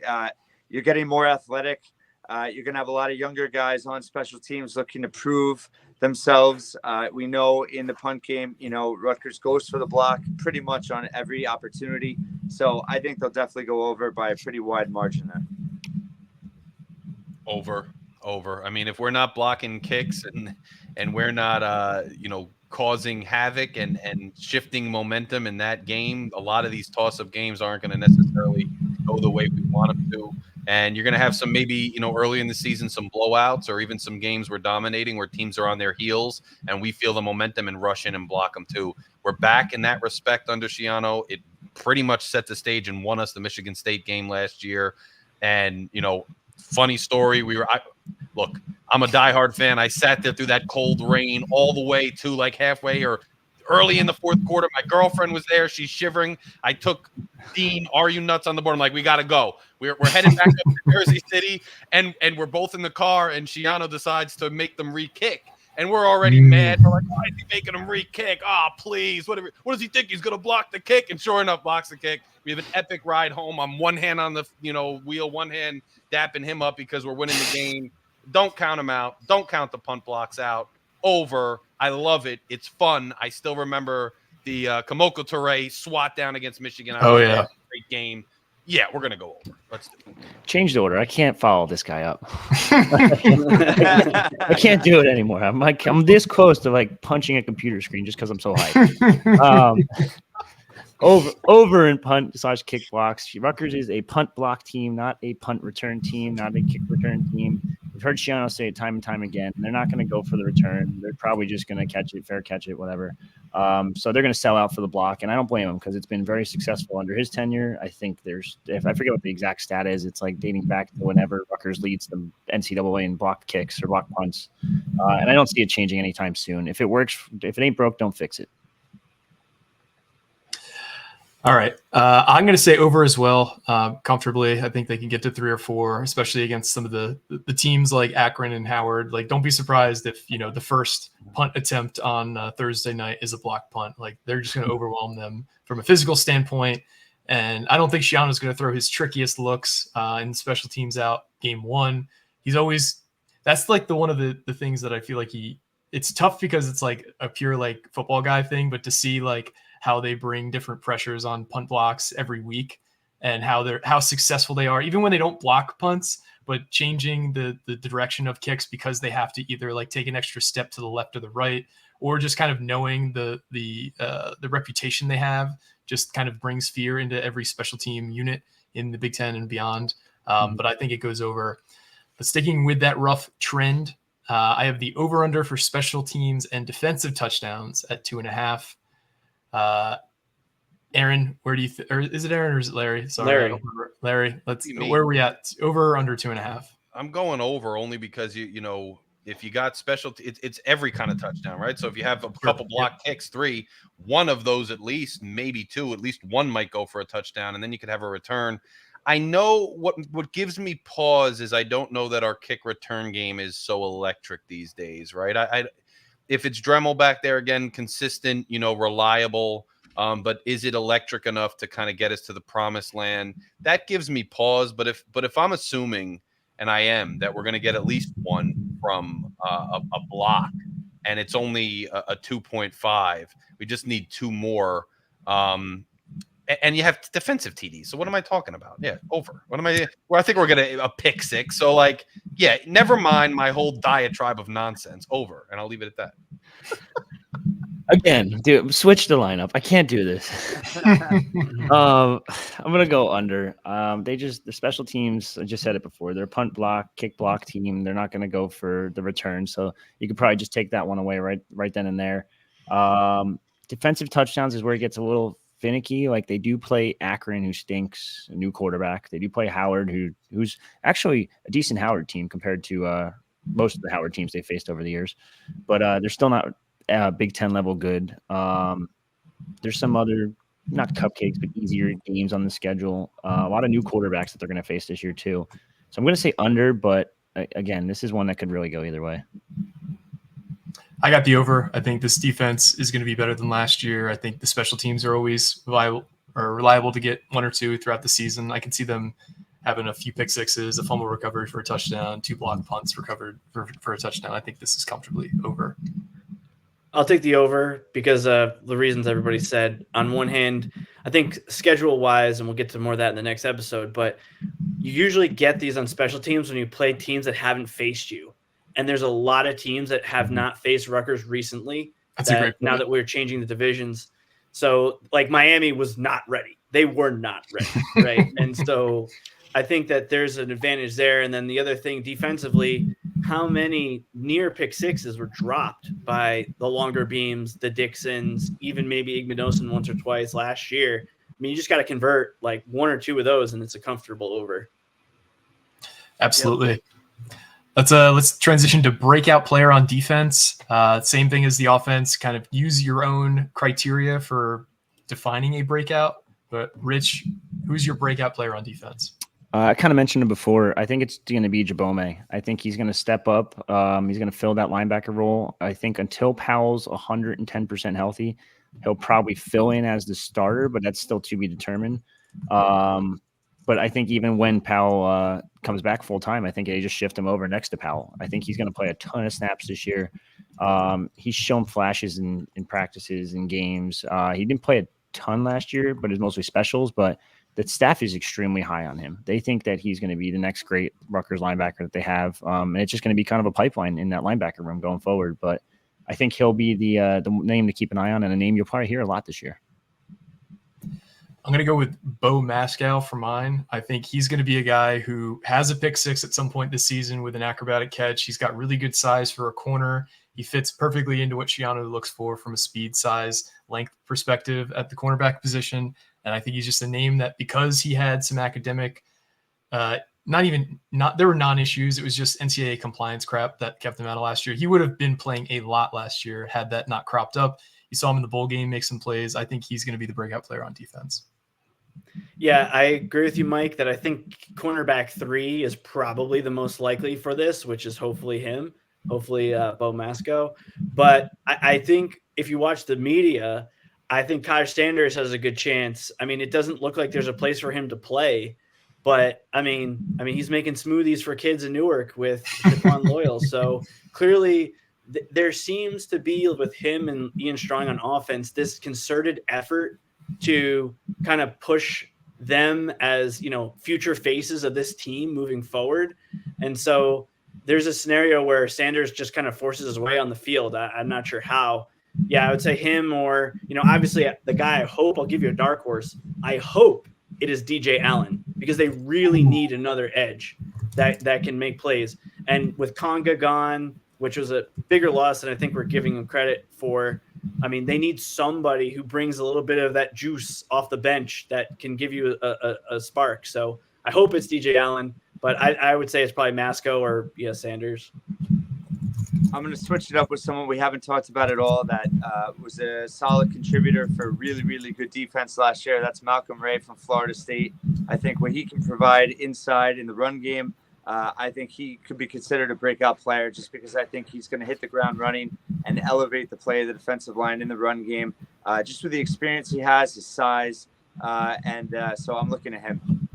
you're getting more athletic. You're going to have a lot of younger guys on special teams looking to prove themselves. We know in the punt game, Rutgers goes for the block pretty much on every opportunity. So I think they'll definitely go over by a pretty wide margin there. Over. I mean, if we're not blocking kicks and we're not, causing havoc and shifting momentum in that game, a lot of these toss-up games aren't going to necessarily go the way we want them to. And you're going to have some maybe, early in the season, some blowouts or even some games we're dominating where teams are on their heels and we feel the momentum and rush in and block them too. We're back in that respect under Shiano. It pretty much set the stage and won us the Michigan State game last year. And, funny story, look, I'm a diehard fan. I sat there through that cold rain all the way to like halfway or early in the fourth quarter. My girlfriend was there. She's shivering. I took Dean, are you nuts on the board? I'm like, we got to go. We're heading back up to Jersey City, and we're both in the car, and Shiano decides to make them re-kick. And we're already mad. We're like, why is he making him re-kick? Oh, please. What does he think? He's going to block the kick? And sure enough, blocks the kick. We have an epic ride home. I'm one hand on the wheel, one hand dapping him up because we're winning the game. Don't count him out. Don't count the punt blocks out. Over. I love it. It's fun. I still remember the Mohamed Toure SWAT down against Michigan. Yeah. Great game. Yeah, we're going to go over. Let's do it. Change the order. I can't follow this guy up. I can't do it anymore. I'm this close to like punching a computer screen just because I'm so hyped. Over in punt/kick blocks. Rutgers is a punt block team, not a punt return team, not a kick return team. We've heard Shiano say it time and time again. They're not going to go for the return. They're probably just going to catch it, fair catch it, whatever. So they're going to sell out for the block, and I don't blame them because it's been very successful under his tenure. I think if I forget what the exact stat is, it's like dating back to whenever Rutgers leads the NCAA in blocked kicks or blocked punts, and I don't see it changing anytime soon. If it works, if it ain't broke, don't fix it. All right. I'm going to say over as well, comfortably. I think they can get to 3 or 4, especially against some of the teams like Akron and Howard. Like, don't be surprised if, the first punt attempt on Thursday night is a block punt. Like, they're just going to overwhelm them from a physical standpoint. And I don't think Shiano's going to throw his trickiest looks in special teams out game 1. That's like one of the things that I feel like it's tough because it's like a pure like football guy thing, but to see like how they bring different pressures on punt blocks every week and how successful they are, even when they don't block punts, but changing the direction of kicks because they have to either like take an extra step to the left or the right, or just kind of knowing the reputation they have just kind of brings fear into every special team unit in the Big Ten and beyond. But I think it goes over. But sticking with that rough trend, I have the over-under for special teams and defensive touchdowns at 2.5. Aaron, where do you or is it Aaron or is it Larry? Sorry, Larry. Where are we at? Over or under 2.5? I'm going over only because if you got special, it's every kind of touchdown, right? So if you have a couple block kicks, 3, one of those at least, maybe 2, at least one might go for a touchdown, and then you could have a return. I know what gives me pause is I don't know that our kick return game is so electric these days, right? I if it's Dremel back there again, consistent, reliable, but is it electric enough to kind of get us to the promised land? That gives me pause. But if I'm assuming, and I am, that we're going to get at least one from a block, and it's only a 2.5, we just need 2 more. And you have defensive TDs. So what am I talking about? Yeah, over. I think we're going to a pick 6. So never mind my whole diatribe of nonsense. Over. And I'll leave it at that. Again, dude, switch the lineup. I can't do this. I'm gonna go under. The special teams, I just said it before, they're a punt block, kick block team. They're not gonna go for the return. So you could probably just take that one away right then and there. Defensive touchdowns is where it gets a little finicky. Like, they do play Akron, who stinks, a new quarterback. They do play Howard, who's actually a decent Howard team compared to most of the Howard teams they faced over the years. But they're still not Big Ten level good. There's some other, not cupcakes, but easier games on the schedule. A lot of new quarterbacks that they're going to face this year too. So I'm going to say under, but again, this is one that could really go either way. I got the over. I think this defense is going to be better than last year. I think the special teams are always reliable to get 1 or 2 throughout the season. I can see them having a few pick sixes, a fumble recovery for a touchdown, 2 block punts recovered for a touchdown. I think this is comfortably over. I'll take the over because the reasons everybody said. On one hand, I think schedule-wise, and we'll get to more of that in the next episode, but you usually get these on special teams when you play teams that haven't faced you. And there's a lot of teams that have not faced Rutgers recently. That's a great point. Now that we're changing the divisions. So, like, Miami was not ready. They were not ready, right? And so I think that there's an advantage there. And then the other thing, defensively, how many near pick sixes were dropped by the longer beams, the Dixons, even maybe Igmanosin once or twice last year? I mean, you just got to convert like 1 or 2 of those, and it's a comfortable over. Absolutely. Yep. Let's transition to breakout player on defense. Same thing as the offense. Kind of use your own criteria for defining a breakout. But Rich, who's your breakout player on defense? I kind of mentioned it before. I think it's going to be Jabome. I think he's going to step up. He's going to fill that linebacker role. I think until Powell's 110% healthy, he'll probably fill in as the starter, but that's still to be determined. But I think even when Powell comes back full time, I think they just shift him over next to Powell. I think he's going to play a ton of snaps this year. He's shown flashes in practices and games. He didn't play a ton last year, but it was mostly specials. But the staff is extremely high on him. They think that he's going to be the next great Rutgers linebacker that they have. And it's just going to be kind of a pipeline in that linebacker room going forward. But I think he'll be the name to keep an eye on and a name you'll probably hear a lot this year. I'm going to go with Bo Mascow for mine. I think he's going to be a guy who has a pick six at some point this season with an acrobatic catch. He's got really good size for a corner. He fits perfectly into what Shiano looks for from a speed, size, length perspective at the cornerback position. And I think he's just a name that, because he had some academic, there were non-issues. It was just NCAA compliance crap that kept him out of last year. He would have been playing a lot last year had that not cropped up. You saw him in the bowl game make some plays. I think he's going to be the breakout player on defense. Yeah, I agree with you, Mike, that I think cornerback 3 is probably the most likely for this, which is hopefully him, hopefully Bo Mascow. But I think if you watch the media, I think Kaj Sanders has a good chance. I mean, it doesn't look like there's a place for him to play, but I mean, he's making smoothies for kids in Newark with Jaquan Loyal. So clearly there seems to be, with him and Ian Strong on offense, this concerted effort to kind of push them as, future faces of this team moving forward. And so there's a scenario where Sanders just kind of forces his way on the field. I'm not sure how. Yeah, I would say him, or, obviously the guy I hope, I'll give you a dark horse. I hope it is DJ Allen, because they really need another edge that can make plays. And with Conga gone, which was a bigger loss than I think we're giving him credit for, I mean, they need somebody who brings a little bit of that juice off the bench that can give you a spark. So I hope it's DJ Allen, but I would say it's probably Mascow or Sanders. I'm going to switch it up with someone we haven't talked about at all that was a solid contributor for really, really good defense last year. That's Malcolm Ray from Florida State. I think what he can provide inside in the run game, I think he could be considered a breakout player, just because I think he's going to hit the ground running and elevate the play of the defensive line in the run game, just with the experience he has, his size. So I'm looking at him.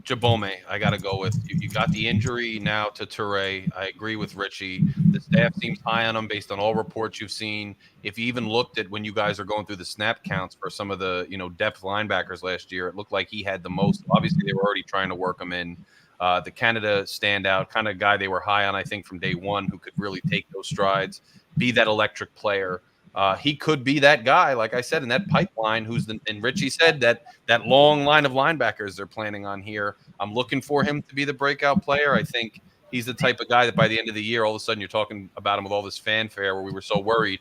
Jabome, I got to go with. You got the injury now to Toure. I agree with Richie. The staff seems high on him based on all reports you've seen. If you even looked at when you guys are going through the snap counts for some of the depth linebackers last year, it looked like he had the most. Obviously, they were already trying to work him in. The Canada standout kind of guy they were high on, I think, from day one, who could really take those strides, be that electric player. He could be that guy, like I said, in that pipeline. And Richie said that long line of linebackers they're planning on here. I'm looking for him to be the breakout player. I think he's the type of guy that by the end of the year, all of a sudden you're talking about him with all this fanfare, where we were so worried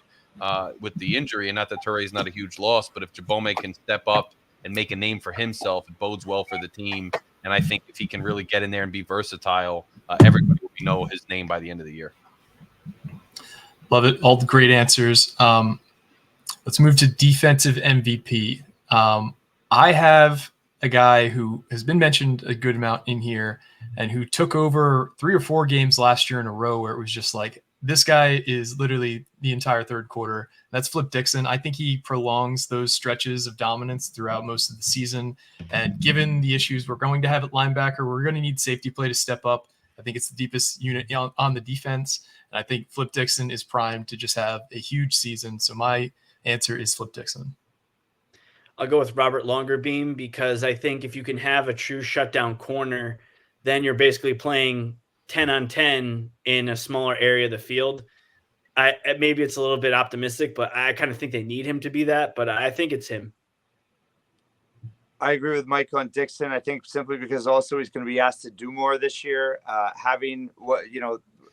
with the injury. And not that Toure is not a huge loss, but if Jabome can step up and make a name for himself, it bodes well for the team. And I think if he can really get in there and be versatile, everybody will know his name by the end of the year. Love it. All the great answers. Let's move to defensive MVP. I have a guy who has been mentioned a good amount in here and who took over 3 or 4 games last year in a row where it was just like, this guy is literally the entire third quarter. That's Flip Dixon. I think he prolongs those stretches of dominance throughout most of the season. And given the issues we're going to have at linebacker, we're going to need safety play to step up. I think it's the deepest unit on the defense. And I think Flip Dixon is primed to just have a huge season. So my answer is Flip Dixon. I'll go with Robert Longerbeam, because I think if you can have a true shutdown corner, then you're basically playing 10 on 10 in a smaller area of the field. Maybe it's a little bit optimistic, but I kind of think they need him to be that, but I think it's him. I agree with Mike on Dixon. I think simply because also he's going to be asked to do more this year, having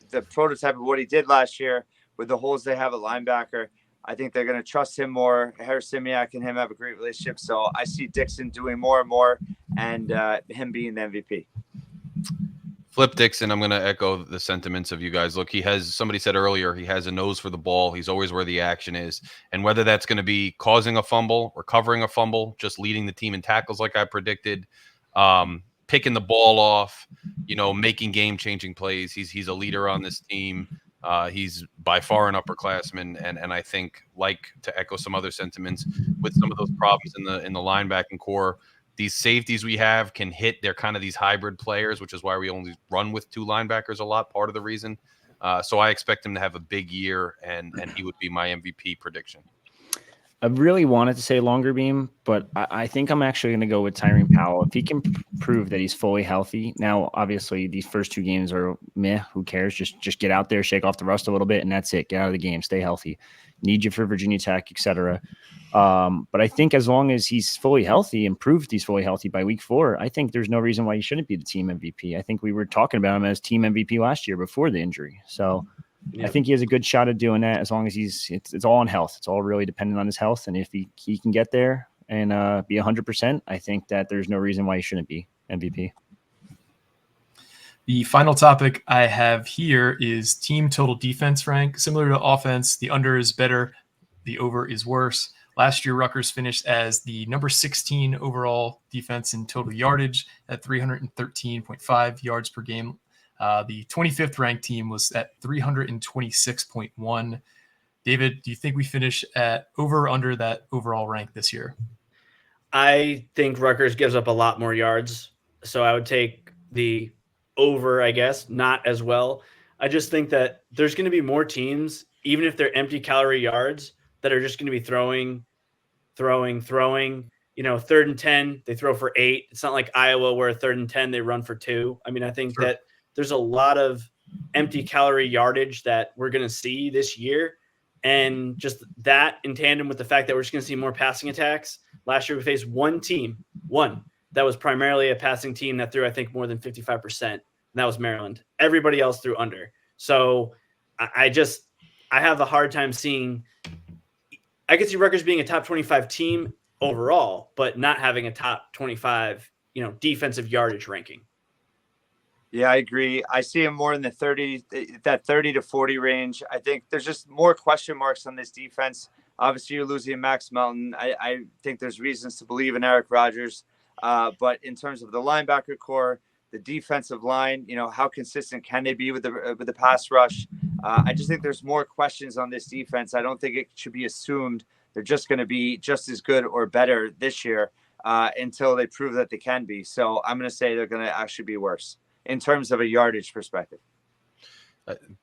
the prototype of what he did last year with the holes they have at linebacker. I think they're going to trust him more. Harris Simiak and him have a great relationship. So I see Dixon doing more and more, and him being the MVP. Flip Dixon, I'm going to echo the sentiments of you guys. Look, somebody said earlier, he has a nose for the ball. He's always where the action is. And whether that's going to be causing a fumble, recovering a fumble, just leading the team in tackles like I predicted, picking the ball off, making game-changing plays. He's a leader on this team. He's by far an upperclassman, and I think, like to echo some other sentiments, with some of those problems in the linebacking core, these safeties we have can hit. They're kind of these hybrid players, which is why we only run with 2 linebackers a lot, part of the reason. So I expect him to have a big year, and he would be my MVP prediction. I really wanted to say longer beam, but I think I'm actually going to go with Tyrone Powell. If he can prove that he's fully healthy. Now, obviously, these first 2 games are meh. Who cares? Just get out there, shake off the rust a little bit, and that's it. Get out of the game. Stay healthy. Need you for Virginia Tech, etc. But I think as long as he's fully healthy and proved he's fully healthy by week 4, I think there's no reason why he shouldn't be the team MVP. I think we were talking about him as team MVP last year before the injury. So I think he has a good shot at doing that as long as it's all on health. It's all really dependent on his health. And if he can get there and be 100%, I think that there's no reason why he shouldn't be MVP. The final topic I have here is team total defense rank. Similar to offense, the under is better, the over is worse. Last year, Rutgers finished as the number 16 overall defense in total yardage at 313.5 yards per game. The 25th ranked team was at 326.1. David, do you think we finish at over or under that overall rank this year? I think Rutgers gives up a lot more yards, so I would take the over, I guess, not as well. I just think that there's going to be more teams, even if they're empty calorie yards, that are just going to be throwing. 3rd and 10, they throw for 8. It's not like Iowa where 3rd and 10, they run for 2. I mean, I think that there's a lot of empty calorie yardage that we're going to see this year. And just that in tandem with the fact that we're just going to see more passing attacks. Last year, we faced one that was primarily a passing team that threw, I think, more than 55%. And that was Maryland. Everybody else threw under. So I have a hard time seeing – I could see Rutgers being a top 25 team overall, but not having a top 25, defensive yardage ranking. Yeah, I agree. I see him more in the 30 to 40 range. I think there's just more question marks on this defense. Obviously, you're losing Max Melton. I think there's reasons to believe in Eric Rogers. But in terms of the linebacker core, the defensive line, how consistent can they be with the pass rush? I just think there's more questions on this defense. I don't think it should be assumed they're just going to be just as good or better this year until they prove that they can be. So I'm going to say they're going to actually be worse in terms of a yardage perspective.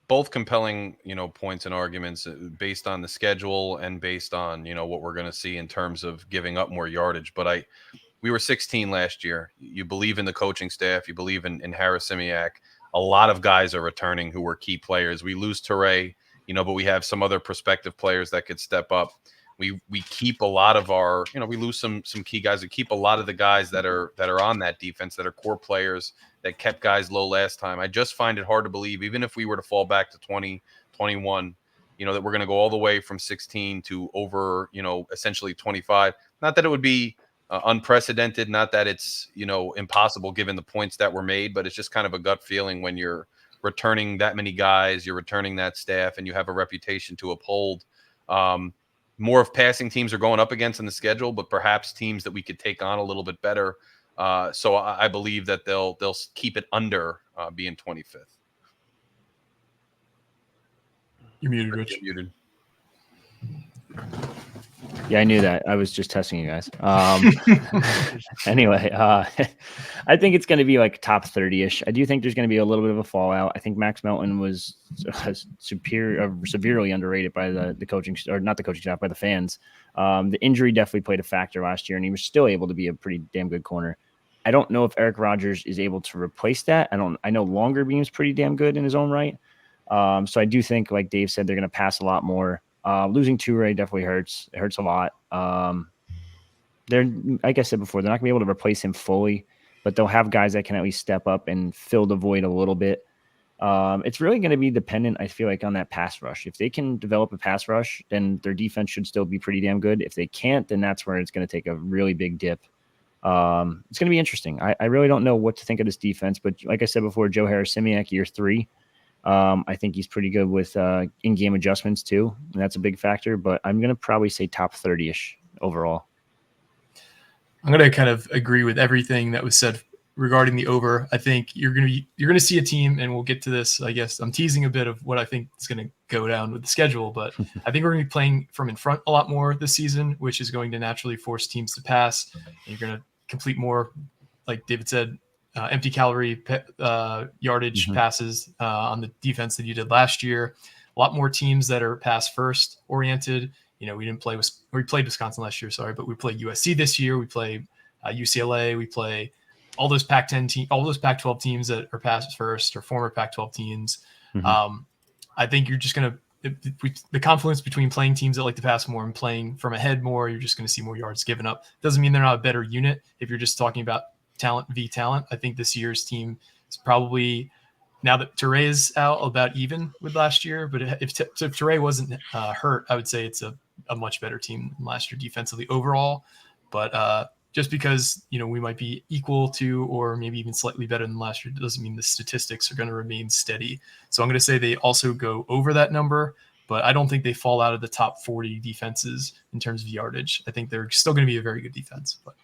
Both compelling, points and arguments based on the schedule and based on, what we're going to see in terms of giving up more yardage. But we were 16 last year. You believe in the coaching staff. You believe in Harris Simiak. A lot of guys are returning who were key players. We lose Toure, but we have some other prospective players that could step up. We keep a lot of our, we lose some key guys. We keep a lot of the guys that are on that defense that are core players that kept guys low last time. I just find it hard to believe, even if we were to fall back to 20, 21, that we're going to go all the way from 16 to over, essentially 25. Not that it would be unprecedented, not that it's, impossible given the points that were made, but it's just kind of a gut feeling when you're returning that many guys, you're returning that staff, and you have a reputation to uphold. More of passing teams are going up against in the schedule, but perhaps teams that we could take on a little bit better. So I believe that they'll keep it under being 25th. You're muted, Rich. You're muted. Yeah, I knew that. I was just testing you guys. Anyway, I think it's going to be like top 30-ish. I do think there's going to be a little bit of a fallout. I think Max Melton was severely underrated by the coaching, or not the coaching staff, by the fans. The injury definitely played a factor last year, and he was still able to be a pretty damn good corner. I don't know if Eric Rogers is able to replace that. I know Longer Beam's pretty damn good in his own right. So I do think, like Dave said, they're going to pass a lot more. Losing Toure definitely hurts. It hurts a lot. They're, like I said before, they're not gonna be able to replace him fully, but they'll have guys that can at least step up and fill the void a little bit. It's really going to be dependent, I feel like, on that pass rush. If they can develop a pass rush, then their defense should still be pretty damn good. If they can't, then that's where it's going to take a really big dip. It's going to be interesting. I really don't know what to think of this defense, but like I said before, Joe Harris-Simiak, year 3. I think he's pretty good with in-game adjustments too, and that's a big factor. But I'm going to probably say top 30-ish overall. I'm going to kind of agree with everything that was said regarding the over. I think you're going to see a team, and we'll get to this. I guess I'm teasing a bit of what I think is going to go down with the schedule, but I think we're going to be playing from in front a lot more this season, which is going to naturally force teams to pass. And you're going to complete more, like David said, empty calorie yardage passes on the defense than you did last year. A lot more teams that are pass first oriented. We played Wisconsin last year, but we play USC this year. We play UCLA. We play all those Pac-10 teams, all those Pac-12 teams that are pass first or former Pac-12 teams. I think you're just going to the confluence between playing teams that like to pass more and playing from ahead more. You're just going to see more yards given up. Doesn't mean they're not a better unit. If you're just talking about talent v talent, I think this year's team is probably, now that Toure is out, about even with last year. But if Toure wasn't hurt, I would say it's a much better team than last year defensively overall. But just because we might be equal to or maybe even slightly better than last year doesn't mean the statistics are going to remain steady. So I'm going to say they also go over that number, but I don't think they fall out of the top 40 defenses in terms of yardage. I think they're still going to be a very good defense. But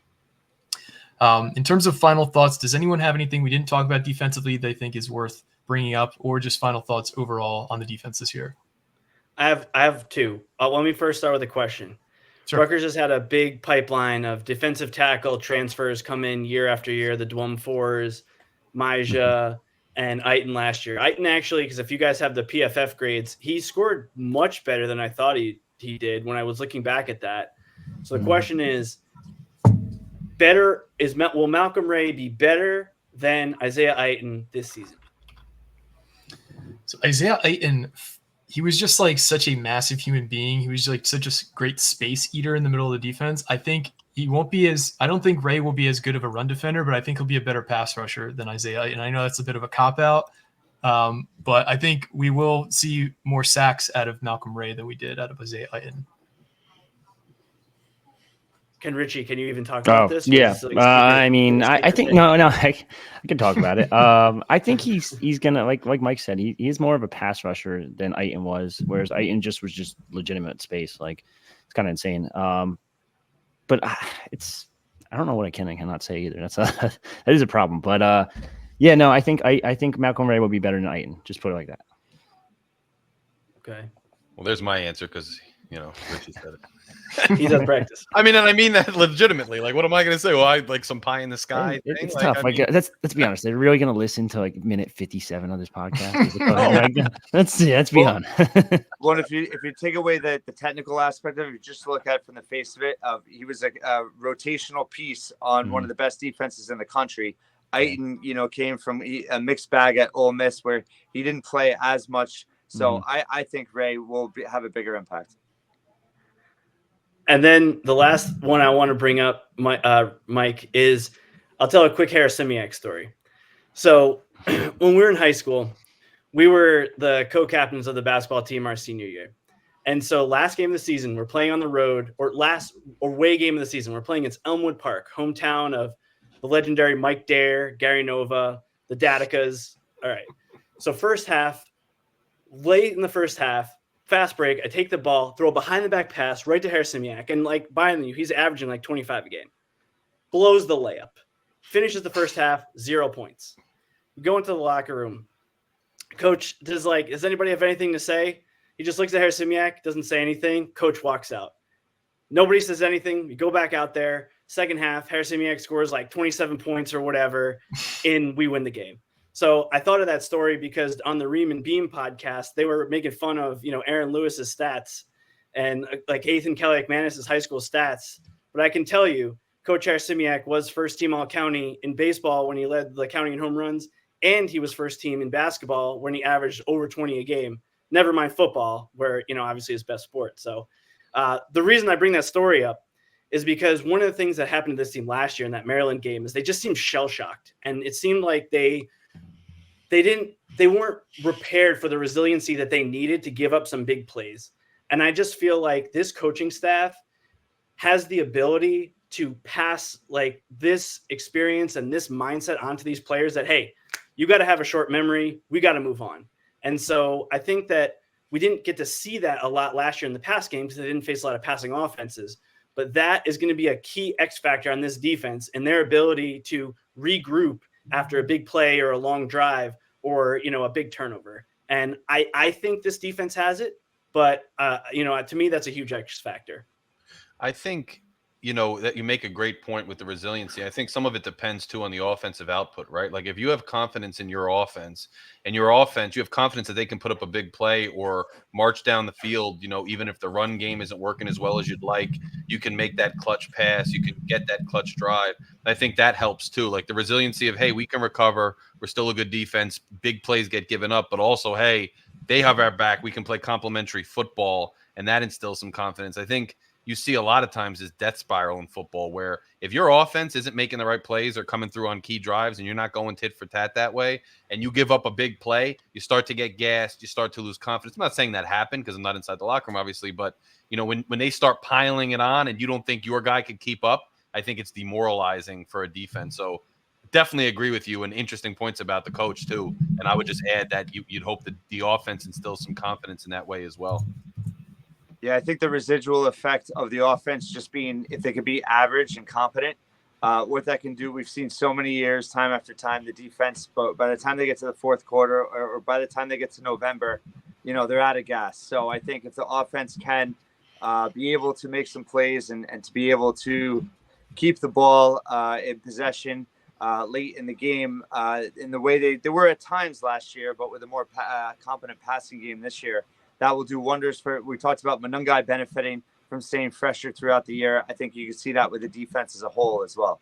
in terms of final thoughts, does anyone have anything we didn't talk about defensively they think is worth bringing up, or just final thoughts overall on the defense this year? I have 2. Let me first start with a question. Sure. Rutgers has had a big pipeline of defensive tackle transfers come in year after year. The Dwum Fours, Maja, and Eiton last year. Eiton actually, because if you guys have the PFF grades, he scored much better than I thought he did when I was looking back at that. So the question is, will Malcolm Ray be better than Isaiah Eiton this season? So Isaiah Eiton, he was just like such a massive human being. He was like such a great space eater in the middle of the defense. I think I don't think Ray will be as good of a run defender, but I think he'll be a better pass rusher than Isaiah. And I know that's a bit of a cop out. But I think we will see more sacks out of Malcolm Ray than we did out of Isaiah Eiton. Richie, can you even talk about this? Yeah. I think no, I can talk about it. I think he's gonna, like Mike said, he's more of a pass rusher than Eiton was, whereas Eiton was just legitimate space. Like, it's kind of insane. But I don't know what I can and cannot say either. That is a problem. But I think Malcolm Ray will be better than Eiton. Just put it like that. Okay. Well, there's my answer because Richie said it. He's at practice. I mean that legitimately. Like, what am I going to say? Well, I like some pie in the sky. It's tough. Let's be honest. They're really going to listen to like minute 57 of this podcast. Let's be honest. Well, if you take away the technical aspect of it, you just look at it from the face of it. He was a rotational piece on one of the best defenses in the country. Eiton, came from a mixed bag at Ole Miss where he didn't play as much. So I think Ray will have a bigger impact. And then the last one I want to bring up, Mike, is I'll tell a quick Harris-Simiak story. So when we were in high school, we were the co-captains of the basketball team our senior year. And so last game of the season, we're playing on the road, or away game of the season, we're playing against Elmwood Park, hometown of the legendary Mike Dare, Gary Nova, the Daticas. All right. So first half, late in the first half, fast break, I take the ball, throw a behind-the-back pass right to Harris-Simiak, and like behind you, he's averaging like 25 a game. Blows the layup. Finishes the first half, 0 points. We go into the locker room. Coach does does anybody have anything to say? He just looks at Harris-Simiak, doesn't say anything. Coach walks out. Nobody says anything. We go back out there. Second half, Harris-Simiak scores like 27 points or whatever, and we win the game. So I thought of that story because on the Ream and Beam podcast, they were making fun of, Aaron Lewis's stats and like Ethan Kelly McManus's high school stats. But I can tell you, Coach Harris-Simiak was first team All-County in baseball when he led the county in home runs, and he was first team in basketball when he averaged over 20 a game. Never mind football, where, obviously his best sport. So the reason I bring that story up is because one of the things that happened to this team last year in that Maryland game is they just seemed shell-shocked. And it seemed like they weren't prepared for the resiliency that they needed to give up some big plays. And I just feel like this coaching staff has the ability to pass like this experience and this mindset onto these players that, hey, you got to have a short memory. We got to move on. And so I think that we didn't get to see that a lot last year in the pass game because they didn't face a lot of passing offenses. But that is going to be a key X factor on this defense and their ability to regroup after a big play or a long drive or, a big turnover. And I think this defense has it, but, to me, that's a huge X factor. I think, that you make a great point with the resiliency. I think some of it depends too on the offensive output, right? Like if you have confidence in your offense and you have confidence that they can put up a big play or march down the field, even if the run game isn't working as well as you'd like, you can make that clutch pass, you can get that clutch drive. I think that helps too. Like the resiliency of, hey, we can recover. We're still a good defense. Big plays get given up, but also, hey, they have our back. We can play complementary football, and that instills some confidence. I think you see a lot of times is death spiral in football where if your offense isn't making the right plays or coming through on key drives and you're not going tit for tat that way and you give up a big play, you start to get gassed, you start to lose confidence. I'm not saying that happened because I'm not inside the locker room, obviously, but when they start piling it on and you don't think your guy could keep up, I think it's demoralizing for a defense. So definitely agree with you and interesting points about the coach too. And I would just add that you'd hope that the offense instills some confidence in that way as well. Yeah, I think the residual effect of the offense just being, if they could be average and competent, what that can do. We've seen so many years, time after time, the defense, but by the time they get to the fourth quarter or by the time they get to November, they're out of gas. So I think if the offense can be able to make some plays and to be able to keep the ball in possession late in the game in the way they were at times last year, but with a more competent passing game this year, that will do wonders for. We talked about Manungai benefiting from staying fresher throughout the year. I think you can see that with the defense as a whole as well.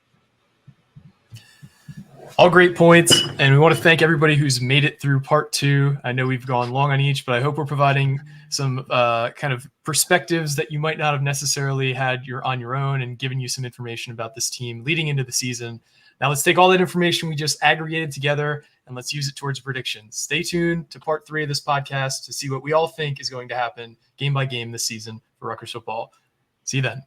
All great points, and we want to thank everybody who's made it through part 2. I know we've gone long on each, but I hope we're providing some kind of perspectives that you might not have necessarily had on your own and giving you some information about this team leading into the season. Now let's take all that information we just aggregated together and let's use it towards predictions. Stay tuned to part 3 of this podcast to see what we all think is going to happen game by game this season for Rutgers football. See you then.